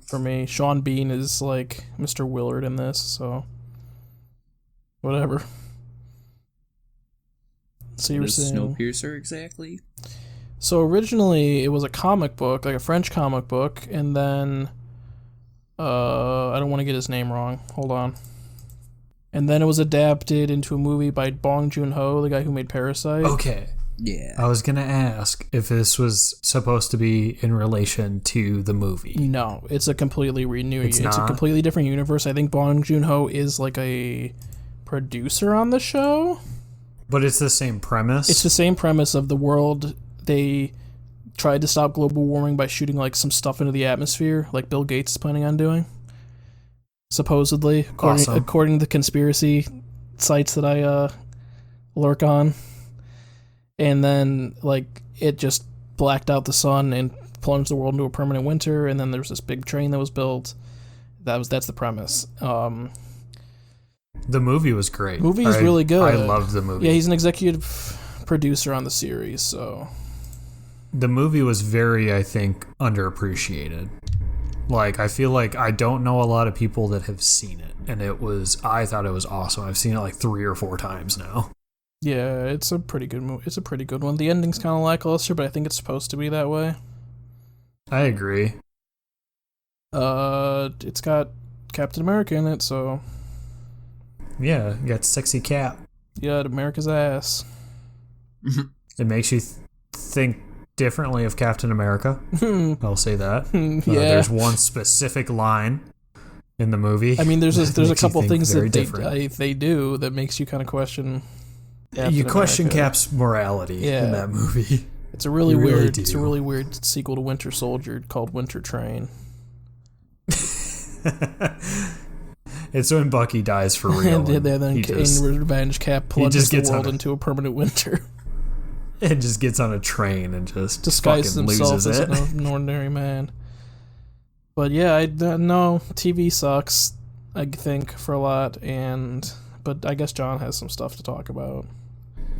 for me. Sean Bean is like Mr. Willard in this, so whatever. So you were saying Snowpiercer exactly? So originally it was a comic book, like a French comic book, and then I don't want to get his name wrong. Hold on. And then it was adapted into a movie by Bong Joon-ho, the guy who made Parasite. Okay. Yeah. I was going to ask if this was supposed to be in relation to the movie. No, it's a completely renewed. It's a completely different universe. I think Bong Joon-ho is like a producer on the show. But it's the same premise? It's the same premise of the world. They tried to stop global warming by shooting like some stuff into the atmosphere, like Bill Gates is planning on doing. Supposedly, according to the conspiracy sites that I lurk on. And then, like, it just blacked out the sun and plunged the world into a permanent winter. And then there's this big train that was built. That's the premise. The movie was great. Movie is really good. I loved the movie. Yeah, he's an executive producer on the series, so. The movie was very, I think, underappreciated. Like, I feel like I don't know a lot of people that have seen it. And I thought it was awesome. I've seen it like 3 or 4 times now. Yeah, it's a pretty good movie. It's a pretty good one. The ending's kind of lackluster, but I think it's supposed to be that way. I agree. It's got Captain America in it, so. Yeah, you got sexy Cap. Yeah, America's ass. It makes you think differently of Captain America. I'll say that. Yeah. There's one specific line in the movie. I mean, there's a couple things that they do that makes you kind of question. You question Cap's morality in that movie. It's a really weird. It's a really weird sequel to Winter Soldier called Winter Train. It's when Bucky dies for real. And then in revenge, Cap plunges the world into a permanent winter. It just gets on a train and just disguises fucking himself loses as it. an ordinary man. But yeah, no, TV sucks, I think, for a lot, but I guess John has some stuff to talk about.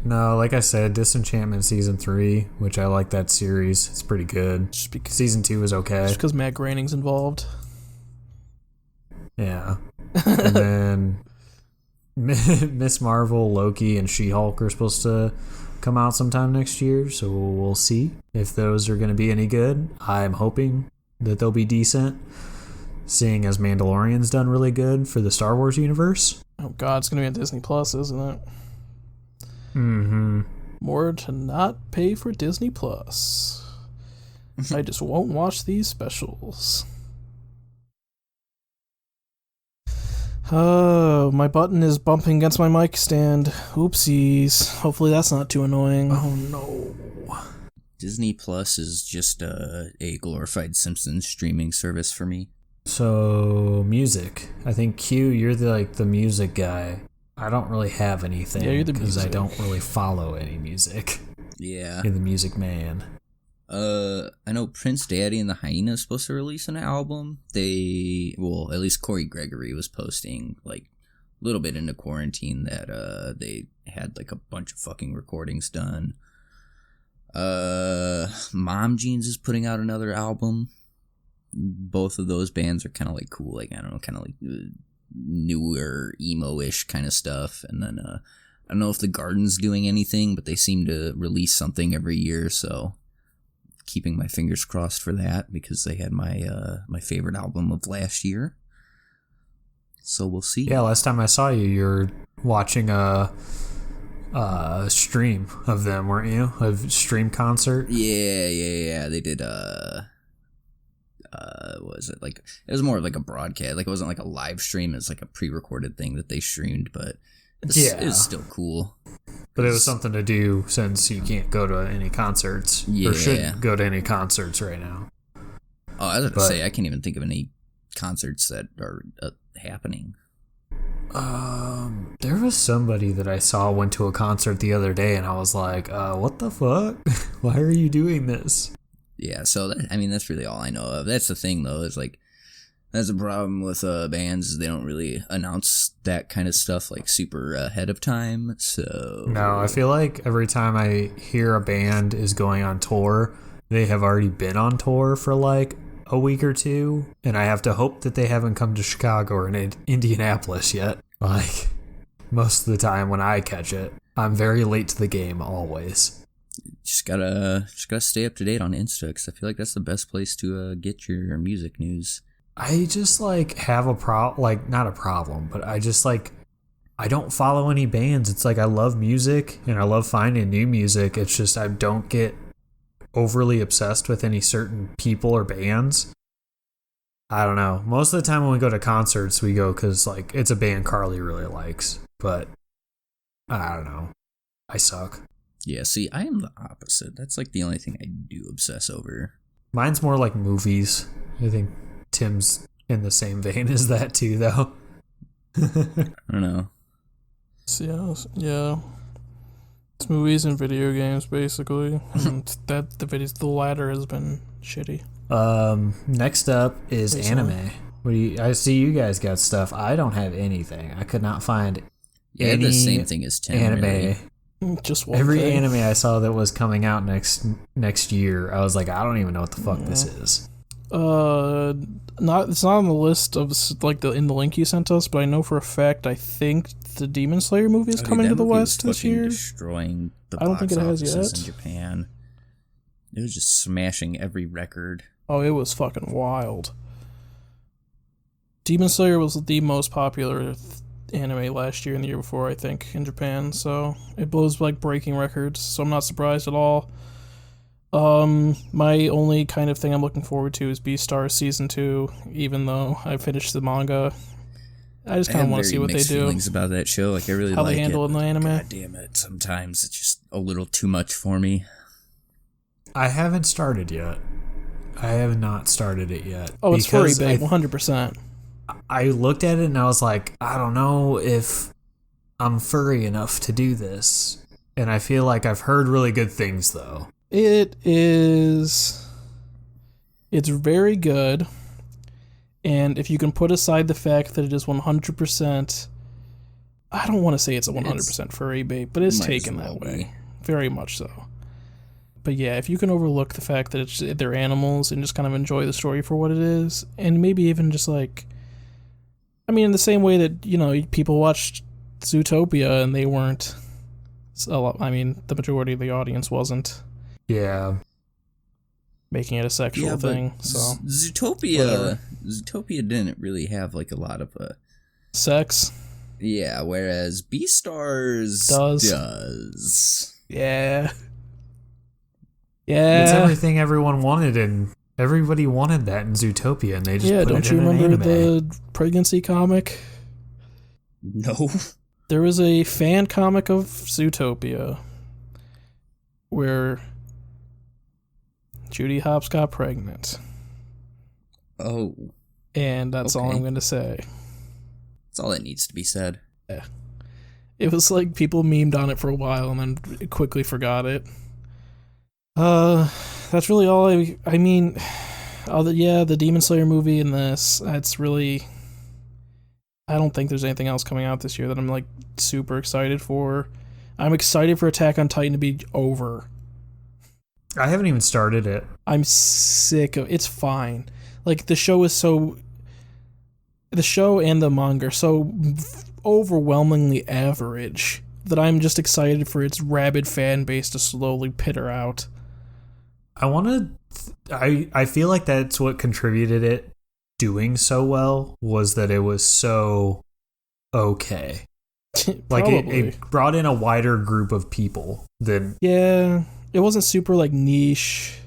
No, like I said, Disenchantment Season 3, which I like that series. It's pretty good. Season 2 is okay. Just because Matt Groening's involved. Yeah. And then Miss Marvel, Loki, and She-Hulk are supposed to come out sometime next year, so we'll see if those are going to be any good. I'm hoping that they'll be decent, seeing as Mandalorian's done really good for the Star Wars universe. Oh god, it's going to be on Disney Plus, isn't it? Mm-hmm. More to not pay for Disney Plus. I just won't watch these specials. Oh, my button is bumping against my mic stand. Oopsies. Hopefully that's not too annoying. Oh no. Disney Plus is just a glorified Simpsons streaming service for me. So, music. I think Q, you're the music guy. I don't really have anything. Yeah, you're the because I music. don't really follow any music. Yeah. You're the music man. I know Prince Daddy and the Hyena is supposed to release an album. At least Corey Gregory was posting, like, a little bit into quarantine that, they had, like, a bunch of fucking recordings done. Mom Jeans is putting out another album. Both of those bands are kind of, like, cool, like, I don't know, kind of, like, newer, emo-ish kind of stuff. And then, I don't know if The Garden's doing anything, but they seem to release something every year, so... keeping my fingers crossed for that because they had my favorite album of last year. So we'll see. Yeah, last time I saw you, you're watching a stream of them, weren't you? A stream concert? Yeah. They did what was it? Like, it was more of like a broadcast. Like, it wasn't like a live stream, it was like a pre-recorded thing that they streamed, but it was still cool. But it was something to do since you can't go to any concerts. Yeah. Or shouldn't go to any concerts right now. Oh, I was going to say, I can't even think of any concerts that are happening. There was somebody that I saw went to a concert the other day, and I was like, what the fuck? Why are you doing this? Yeah, so, that's really all I know of. That's the thing, though, is like, that's a problem with bands, is they don't really announce that kind of stuff, like, super ahead of time, so... No, I feel like every time I hear a band is going on tour, they have already been on tour for, like, a week or two, and I have to hope that they haven't come to Chicago or Indianapolis yet. Like, most of the time when I catch it, I'm very late to the game, always. Just gotta stay up to date on Insta, because I feel like that's the best place to get your music news. I just, like, have not a problem, but I just, like, I don't follow any bands. It's like I love music, and I love finding new music. It's just I don't get overly obsessed with any certain people or bands. I don't know. Most of the time when we go to concerts, we go because, like, it's a band Carly really likes. But, I don't know. I suck. Yeah, see, I am the opposite. That's, like, the only thing I do obsess over. Mine's more like movies. I think Tim's in the same vein as that too, though. I don't know. Yeah. It's movies and video games, basically. And the latter has been shitty. Next up is anime. I see you guys got stuff. I don't have anything. I could not find any the same thing as Tim, anime. Really. Just one Every thing. anime I saw that was coming out next year, I was like, I don't even know what the fuck this is. It's not on the list of in the link you sent us, but I know for a fact I think the Demon Slayer movie is coming to the West this year. Destroying the I don't think it has offices yet in Japan. It was just smashing every record. Oh, it was fucking wild. Demon Slayer was the most popular anime last year and the year before, I think, in Japan, so it blows like breaking records, so I'm not surprised at all. My only kind of thing I'm looking forward to is Beastars Season 2, even though I finished the manga. I just kind of want to see what they do. Feelings about that show. Like, I really how like they handle it in the anime. God damn it. Sometimes it's just a little too much for me. I haven't started yet. I have not started it yet. Oh, it's furry big, 100%. I looked at it and I was like, I don't know if I'm furry enough to do this. And I feel like I've heard really good things, though. It is... It's very good. And if you can put aside the fact that it is 100%... I don't want to say it's a 100% furry bait, but it's taken that way. Very much so. But yeah, if you can overlook the fact that they're animals and just kind of enjoy the story for what it is, and maybe even just like... I mean, in the same way that, you know, people watched Zootopia and they weren't... the majority of the audience wasn't. Yeah. Making it a sexual thing, so... Zootopia didn't really have, like, a lot of... sex? Yeah, whereas Beastars does. Yeah. Yeah. It's everything everyone wanted, and everybody wanted that in Zootopia, and they just put don't it you in an remember anime. the pregnancy comic? No. There was a fan comic of Zootopia where Judy Hopps got pregnant. Oh. And that's all Okay. I'm going to say. That's all that needs to be said. Yeah. It was like people memed on it for a while and then quickly forgot it. That's really all I mean, the Demon Slayer movie and this, that's really, I don't think there's anything else coming out this year that I'm like super excited for. I'm excited for Attack on Titan to be over. I haven't even started it. I'm sick of it's fine. Like the show and the manga are so overwhelmingly average that I'm just excited for its rabid fan base to slowly peter out. I feel like that's what contributed it doing so well, was that it was so okay. Like it brought in a wider group of people than... Yeah, it wasn't super like niche.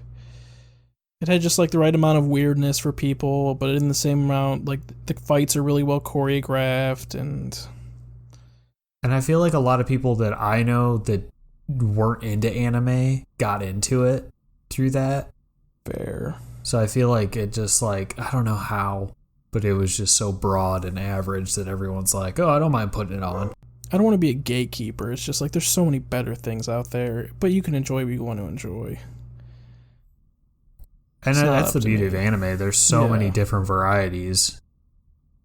It had just like the right amount of weirdness for people, but in the same amount, like the fights are really well choreographed and I feel like a lot of people that I know that weren't into anime got into it through that. fair. So I feel like it just like, I don't know how, but it was just so broad and average that everyone's like, oh, I don't mind putting it on. I don't want to be a gatekeeper. It's just like there's so many better things out there, but you can enjoy what you want to enjoy. And It's not that's up the to beauty me. of anime. There's so many different varieties.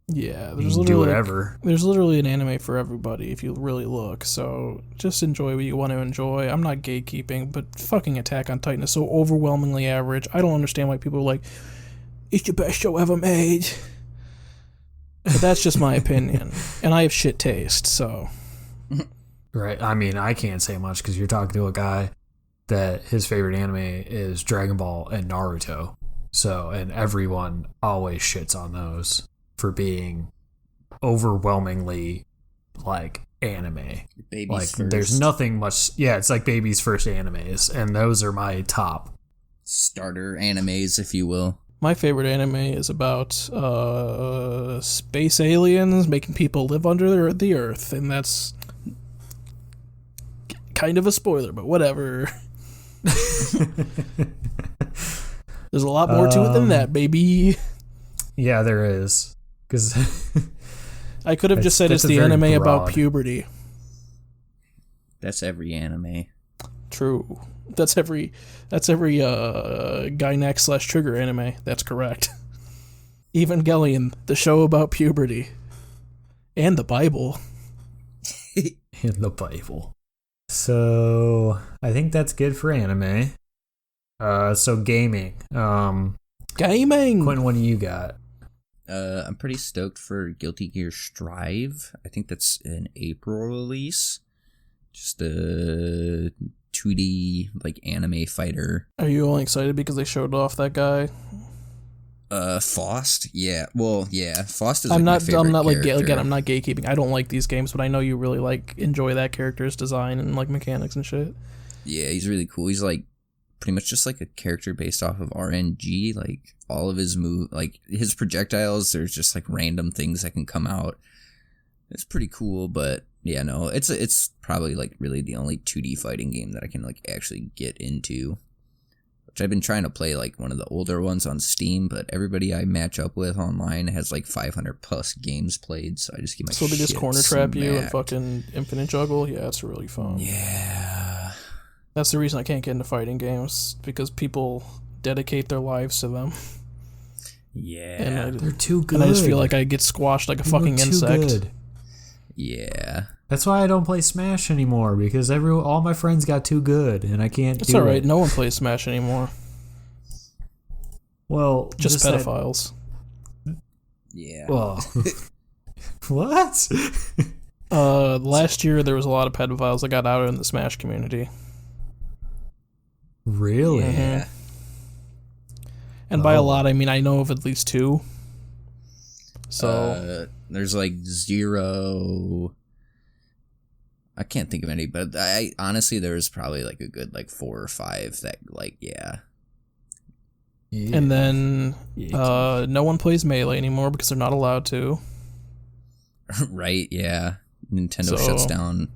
Yeah, You there's can do literally whatever. there's literally an anime for everybody if you really look. So just enjoy what you want to enjoy. I'm not gatekeeping, but fucking Attack on Titan is so overwhelmingly average. I don't understand why people are like, it's the best show ever made. But that's just my opinion, and I have shit taste. So Right. I mean, I can't say much because you're talking to a guy that his favorite anime is Dragon Ball and Naruto. So, and everyone always shits on those for being overwhelmingly like anime. Baby's Like first. there's nothing much. Yeah, it's like baby's first animes, and those are my top. Starter animes, if you will. my favorite anime is about space aliens making people live under the earth, and that's kind of a spoiler, but whatever. There's a lot more to it than that, baby. Yeah, there is. Because I could have just said it's that's a the very anime about broad. puberty. That's every anime. True. That's every Gynax/Trigger anime. That's correct. Evangelion, the show about puberty. And the Bible. in the Bible. So I think that's good for anime. So gaming. Gaming! Quentin, what do you got? I'm pretty stoked for Guilty Gear Strive. I think that's an April release. Just a 2D like anime fighter. Are you only excited because they showed off that guy? Faust. Yeah. Well, yeah. Faust is. I'm like, not. my favorite I'm not like character. again. I'm not gatekeeping. I don't like these games, but I know you really like enjoy that character's design and like mechanics and shit. Yeah, he's really cool. He's like pretty much just like a character based off of RNG. Like all of his like his projectiles. There's just like random things that can come out. It's pretty cool, but yeah, no, it's probably like really the only 2D fighting game that I can like actually get into. Which I've been trying to play like one of the older ones on Steam, but everybody I match up with online has like 500 plus games played, so I just keep my So they just shit corner trap you and smacked. fucking infinite juggle. Yeah, it's really fun. Yeah. That's the reason I can't get into fighting games, because people dedicate their lives to them. Yeah. And They're too good. I just feel like I get squashed like a fucking They're too insect. good. Yeah. That's why I don't play Smash anymore, because all my friends got too good, and I can't It's do alright, it. no one plays Smash anymore. Well, Just that- pedophiles. Yeah. well, what? Last year there was a lot of pedophiles that got out in the Smash community. Really? Mhm. And by a Oh. lot, I mean I know of at least two. So There's like zero. I can't think of any, but I honestly there was probably like a good like 4 or 5 that like yeah. Yeah. and then Yeah. no one plays Melee anymore because they're not allowed to. Right, yeah. Nintendo shuts down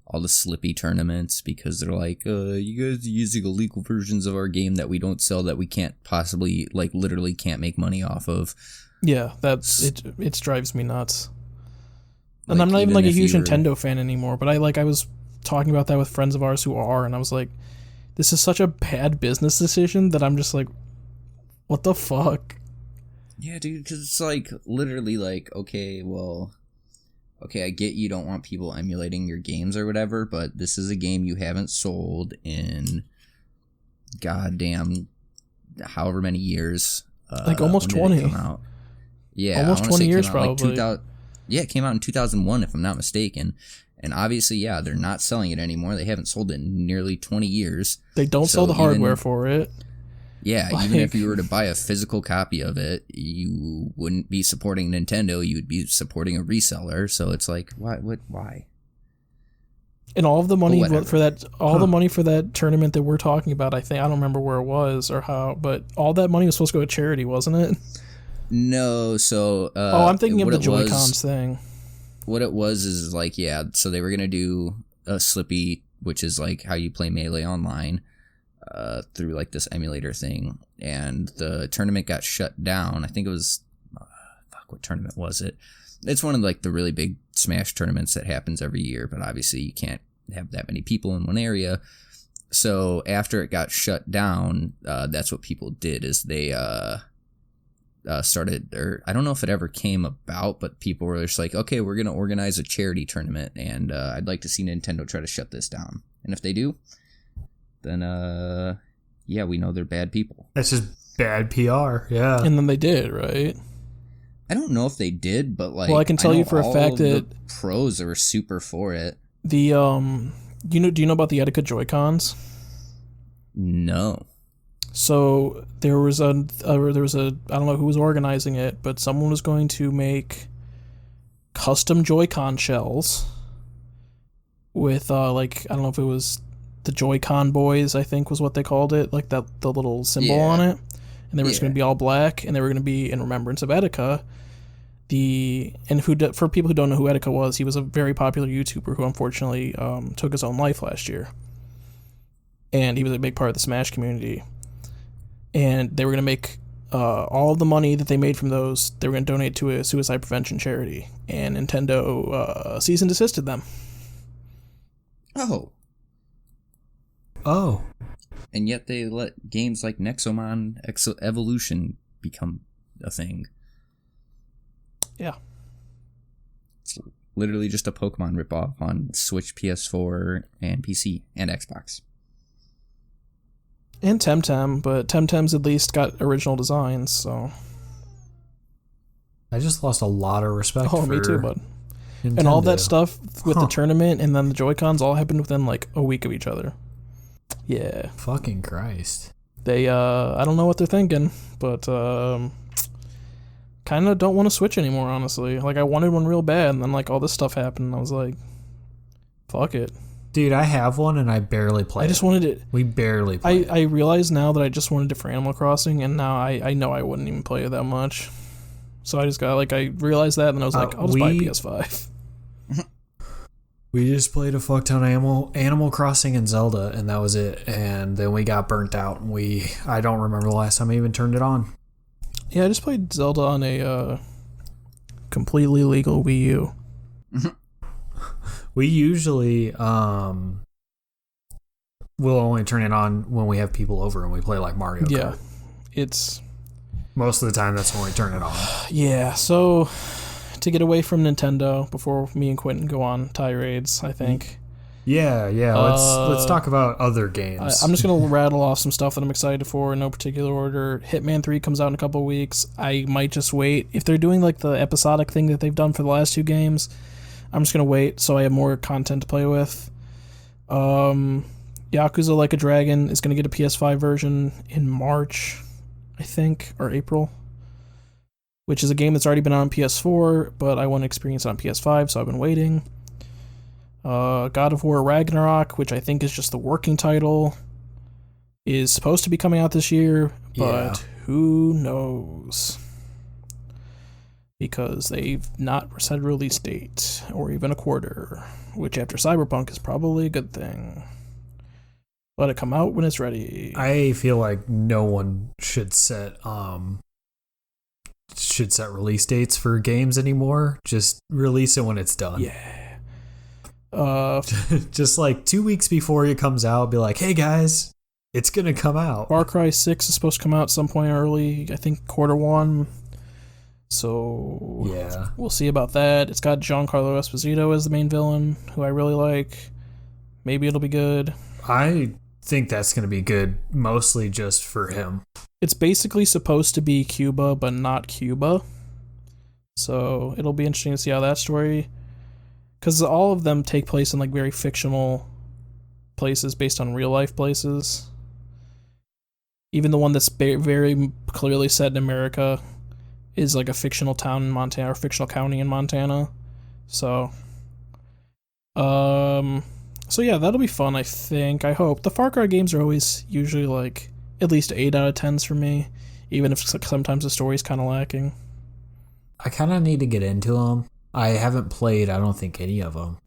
all the Slippy tournaments because they're like, you guys are using illegal versions of our game that we don't sell, that we can't possibly, like, literally can't make money off of. Yeah, that's it drives me nuts. And Like, I'm not even like a huge if you were- Nintendo fan anymore, but I was talking about that with friends of ours who are, and I was like, this is such a bad business decision that I'm just like, what the fuck? Yeah, dude, because it's like, literally like, okay, I get you don't want people emulating your games or whatever, but this is a game you haven't sold in goddamn however many years. Like almost when did it 20. come out? Yeah, Almost I wanna 20 say it years, came out, like, probably. 2000 yeah, it came out in 2001, if I'm not mistaken. And obviously, yeah, they're not selling it anymore. They haven't sold it in nearly 20 years. They don't So sell the hardware even- for it. Yeah, Like- even if you were to buy a physical copy of it, you wouldn't be supporting Nintendo. You would be supporting a reseller. So it's like, why? And all of the money whatever. for that, the money for that tournament that we're talking about, I don't remember where it was or how, but all that money was supposed to go to charity, wasn't it? No, so I'm thinking of what the it was- Joy-Cons thing. What it was is like, yeah, so they were gonna do a Slippy, which is like how you play Melee online, through like this emulator thing, and the tournament got shut down. I think it was, what tournament was it? It's one of like the really big Smash tournaments that happens every year, but obviously you can't have that many people in one area. So after it got shut down, that's what people did, is they started, or I don't know if it ever came about, but people were just like, okay, we're going to organize a charity tournament, and I'd like to see Nintendo try to shut this down. And if they do, then, yeah, we know they're bad people. That's just bad PR. Yeah. And then they did, right? I don't know if they did, but like, Well, I can tell you know for a all fact of the that- pros are super for it. The, do you know about the Etika Joy-Cons? No. So there was a I don't know who was organizing it, but someone was going to make custom Joy-Con shells with like, I don't know if it was the Joy-Con boys, I think was what they called it, like the little symbol Yeah. on it, and they were just Yeah. going to be all black, and they were going to be in remembrance of Etika. For people who don't know who Etika was, he was a very popular YouTuber who unfortunately took his own life last year, and he was a big part of the Smash community. And they were going to make all of the money that they made from those, they were going to donate to a suicide prevention charity. And Nintendo cease and desisted them. Oh. Oh. And yet they let games like Nexomon Evolution become a thing. Yeah. It's literally just a Pokemon ripoff on Switch, PS4, and PC, and Xbox. And Temtem, but Temtem's at least got original designs, so. I just lost a lot of respect Oh, for me too, bud. Nintendo. And all that stuff with the Huh. tournament and then the Joy-Cons all happened within like a week of each other. Yeah. Fucking Christ. They, I don't know what they're thinking, but, kind of don't want to Switch anymore, honestly. Like, I wanted one real bad, and then, like, all this stuff happened, and I was like, fuck it. Dude, I have one and I barely play I just it. wanted it. We barely play it. I realize now that I just wanted it for Animal Crossing, and now I know I wouldn't even play it that much. So I just got, like, I realized that, and then I was like, I'll just buy a PS5. We just played a fuck ton of Animal Crossing and Zelda, and that was it. And then we got burnt out, and I don't remember the last time I even turned it on. Yeah, I just played Zelda on a completely legal Wii U. We usually will only turn it on when we have people over and we play like Mario Kart. Yeah, it's... Most of the time, that's when we turn it on. Yeah, so to get away from Nintendo before me and Quentin go on tirades, I think. Yeah. Let's talk about other games. I'm just going to rattle off some stuff that I'm excited for in no particular order. Hitman 3 comes out in a couple of weeks. I might just wait. If they're doing like the episodic thing that they've done for the last two games, I'm just going to wait so I have more content to play with. Yakuza Like a Dragon is going to get a PS5 version in March, I think, or April, which is a game that's already been on PS4, but I want to experience it on PS5, so I've been waiting. God of War Ragnarok, which I think is just the working title, is supposed to be coming out this year, but who knows? because they've not set a release date or even a quarter, which after Cyberpunk is probably a good thing. Let it come out when it's ready. I feel like no one should set release dates for games anymore. Just release it when it's done. Yeah. Just like 2 weeks before it comes out, be like, hey guys, it's gonna come out. Far Cry 6 is supposed to come out some point early, I think Q1. So yeah, we'll see about that. It's got Giancarlo Esposito as the main villain, who I really like. Maybe it'll be good. I think that's going to be good, mostly just for him. It's basically supposed to be Cuba, but not Cuba. So it'll be interesting to see how that story... Because all of them take place in like very fictional places based on real-life places. Even the one that's very clearly set in America is like a fictional town in Montana, or fictional county in Montana. So yeah, that'll be fun, I think. I hope. The Far Cry games are always usually like at least 8 out of 10s for me, even if sometimes the story's kind of lacking. I kind of need to get into them. I haven't played, I don't think, any of them.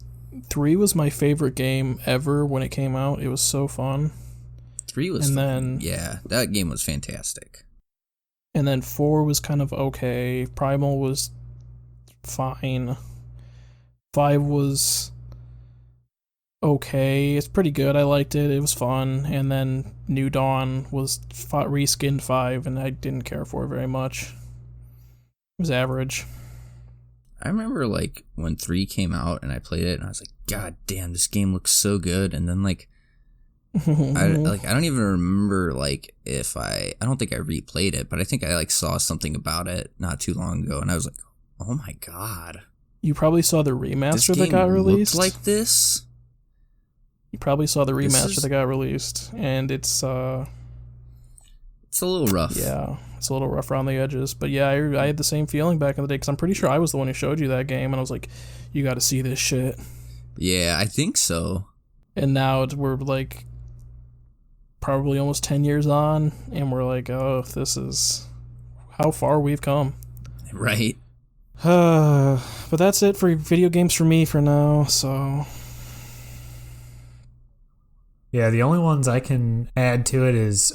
3 was my favorite game ever when it came out. It was so fun. 3 was fun. Yeah, that game was fantastic. And then 4 was kind of okay. Primal was fine. 5 was okay. It's pretty good. I liked it. It was fun. And then New Dawn was reskinned 5, and I didn't care for it very much. It was average. I remember like when 3 came out and I played it and I was like, God damn, this game looks so good. And then like I don't even remember like if I don't think I replayed it, but I think I like saw something about it not too long ago and I was like, oh my God. You probably saw the remaster this that got released. Looked like this? You probably saw the remaster that got released, and it's a little rough. Yeah, it's a little rough around the edges. But yeah, I had the same feeling back in the day, because I'm pretty sure I was the one who showed you that game, and I was like, you got to see this shit. Yeah, I think so. And now we're like probably almost 10 years on, and we're like, oh, this is how far we've come. Right. But that's it for video games for me for now, so... Yeah, the only ones I can add to it is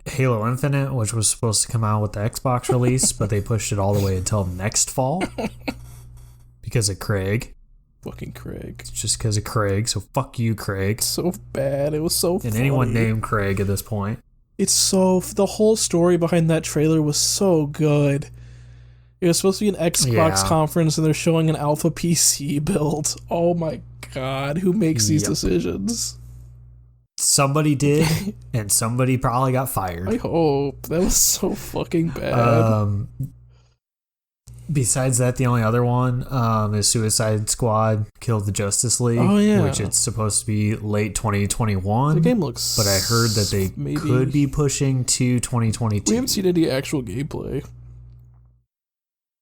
Halo Infinite, which was supposed to come out with the Xbox release, but they pushed it all the way until next fall because of Craig. Fucking Craig. It's just because of Craig, so fuck you, Craig. So bad. It was so funny. And anyone named Craig at this point. It's so... The whole story behind that trailer was so good. It was supposed to be an Xbox conference, and they're showing an alpha PC build. Oh my God, who makes these decisions? Somebody did, and somebody probably got fired. I hope. That was so fucking bad. Besides that, the only other one is Suicide Squad Killed the Justice League, which it's supposed to be late 2021. The game looks... But I heard that they could be pushing to 2022. We haven't seen any actual gameplay.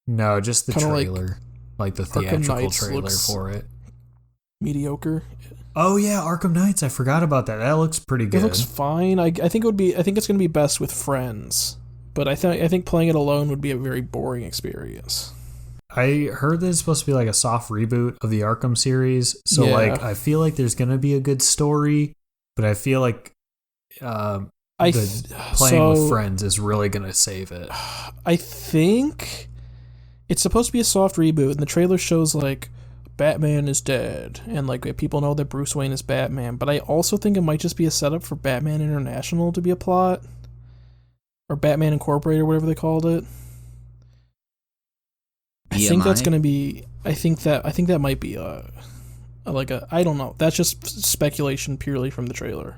No, just the Kinda trailer. Like the theatrical trailer for it. Mediocre. Oh yeah, Arkham Knights. I forgot about that. That looks pretty good. It looks fine. I think it's gonna be best with friends. But I think playing it alone would be a very boring experience. I heard that it's supposed to be like a soft reboot of the Arkham series. So like I feel like there's gonna be a good story, but I feel like playing with friends is really gonna save it. I think it's supposed to be a soft reboot, and the trailer shows like Batman is dead, and like people know that Bruce Wayne is Batman. But I also think it might just be a setup for Batman International to be a plot, or Batman Incorporated, or whatever they called it. I think that's gonna be. I think that might be I don't know. That's just speculation purely from the trailer.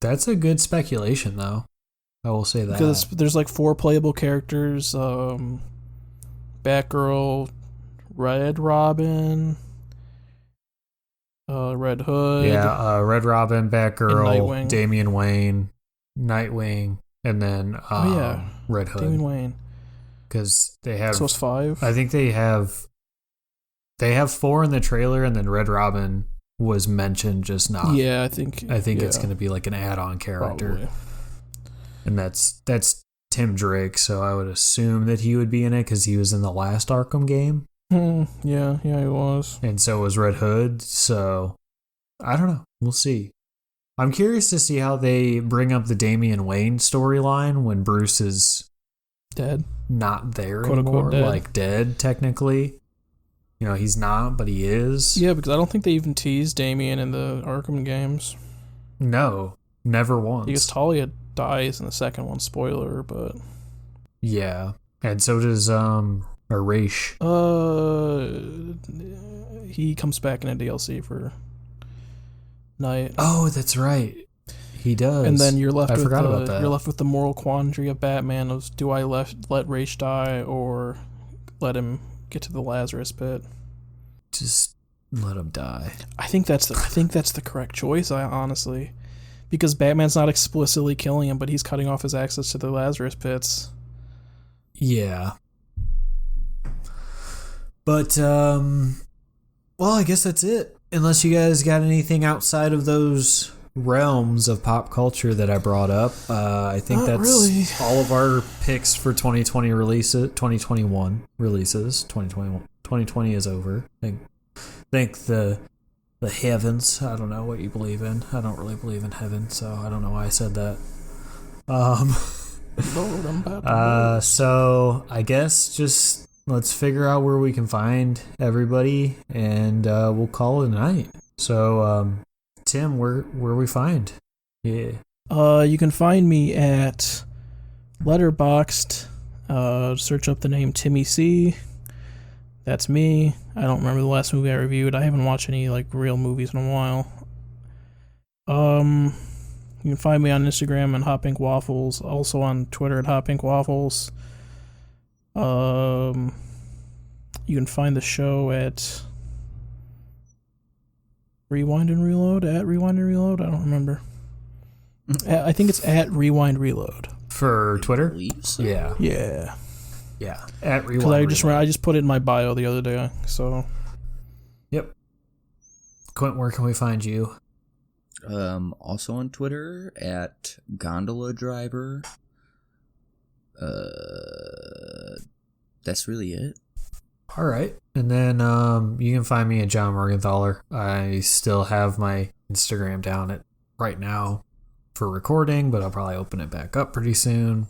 That's a good speculation, though. I will say that because there's like 4 playable characters. Batgirl, Red Robin, Red Hood. Yeah, Red Robin, Batgirl, Damian Wayne, Nightwing, and then Red Hood. Damian Wayne. Because they have... So it's 5? I think they have 4 in the trailer, and then Red Robin was mentioned just now. Yeah, I think it's going to be like an add-on character. Probably. And that's Tim Drake, so I would assume that he would be in it because he was in the last Arkham game. Yeah, he was. And so was Red Hood, so I don't know. We'll see. I'm curious to see how they bring up the Damian Wayne storyline when Bruce is dead. Not there Quote, anymore. unquote, dead. Like dead, technically. You know, he's not, but he is. Yeah, because I don't think they even teased Damian in the Arkham games. No, never once. Because Talia dies in the second one, spoiler, but... Yeah. And so does, Raish. He comes back in a DLC for Night. Oh, that's right. He does. And then you're left about that. You're left with the moral quandary of Batman of do I let Raish die or let him get to the Lazarus pit? Just let him die. I think that's the correct choice, honestly. Because Batman's not explicitly killing him, but he's cutting off his access to the Lazarus pits. Yeah. But well, I guess that's it. Unless you guys got anything outside of those realms of pop culture that I brought up. I think that's really all of our picks for 2020 releases, 2021 releases. 2020 is over. Thank the heavens. I don't know what you believe in. I don't really believe in heaven, so I don't know why I said that. Lord, I'm about to so I guess just let's figure out where we can find everybody, and we'll call it a night. So, Tim, where we find? Yeah. You can find me at Letterboxd. Search up the name Timmy C. That's me. I don't remember the last movie I reviewed. I haven't watched any like real movies in a while. You can find me on Instagram and Hot Pink Waffles. Also on Twitter at Hot Pink Waffles. You can find the show at Rewind and Reload, at Rewind and Reload. I don't remember. I think it's at Rewind Reload for Twitter. So. Yeah. At Rewind. Because I just put it in my bio the other day. So. Yep. Quint, where can we find you? Also on Twitter at Gondola Driver. That's really it. All right. And then you can find me at John Morgenthaler. I still have my Instagram down at right now for recording, but I'll probably open it back up pretty soon.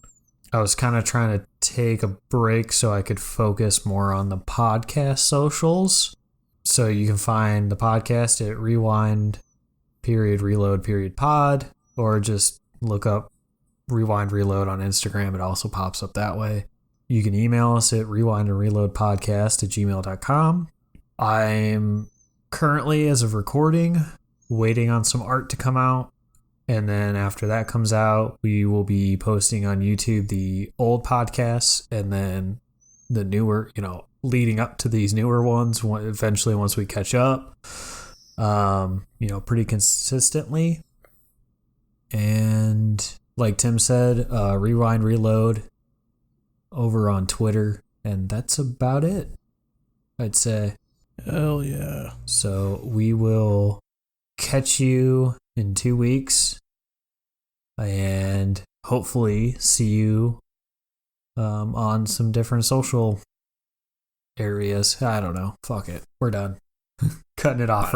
I was kind of trying to take a break so I could focus more on the podcast socials. So you can find the podcast at rewind_reload_pod, or just look up Rewind Reload on Instagram. It also pops up that way. You can email us at rewindandreloadpodcast@gmail.com. I'm currently, as of recording, waiting on some art to come out. And then after that comes out, we will be posting on YouTube the old podcasts, and then the newer, leading up to these newer ones, eventually once we catch up, pretty consistently. And like Tim said, Rewind Reload over on Twitter, and that's about it, I'd say. Hell yeah. So we will catch you in 2 weeks, and hopefully see you on some different social areas. I don't know. Fuck it. We're done. Cutting it off.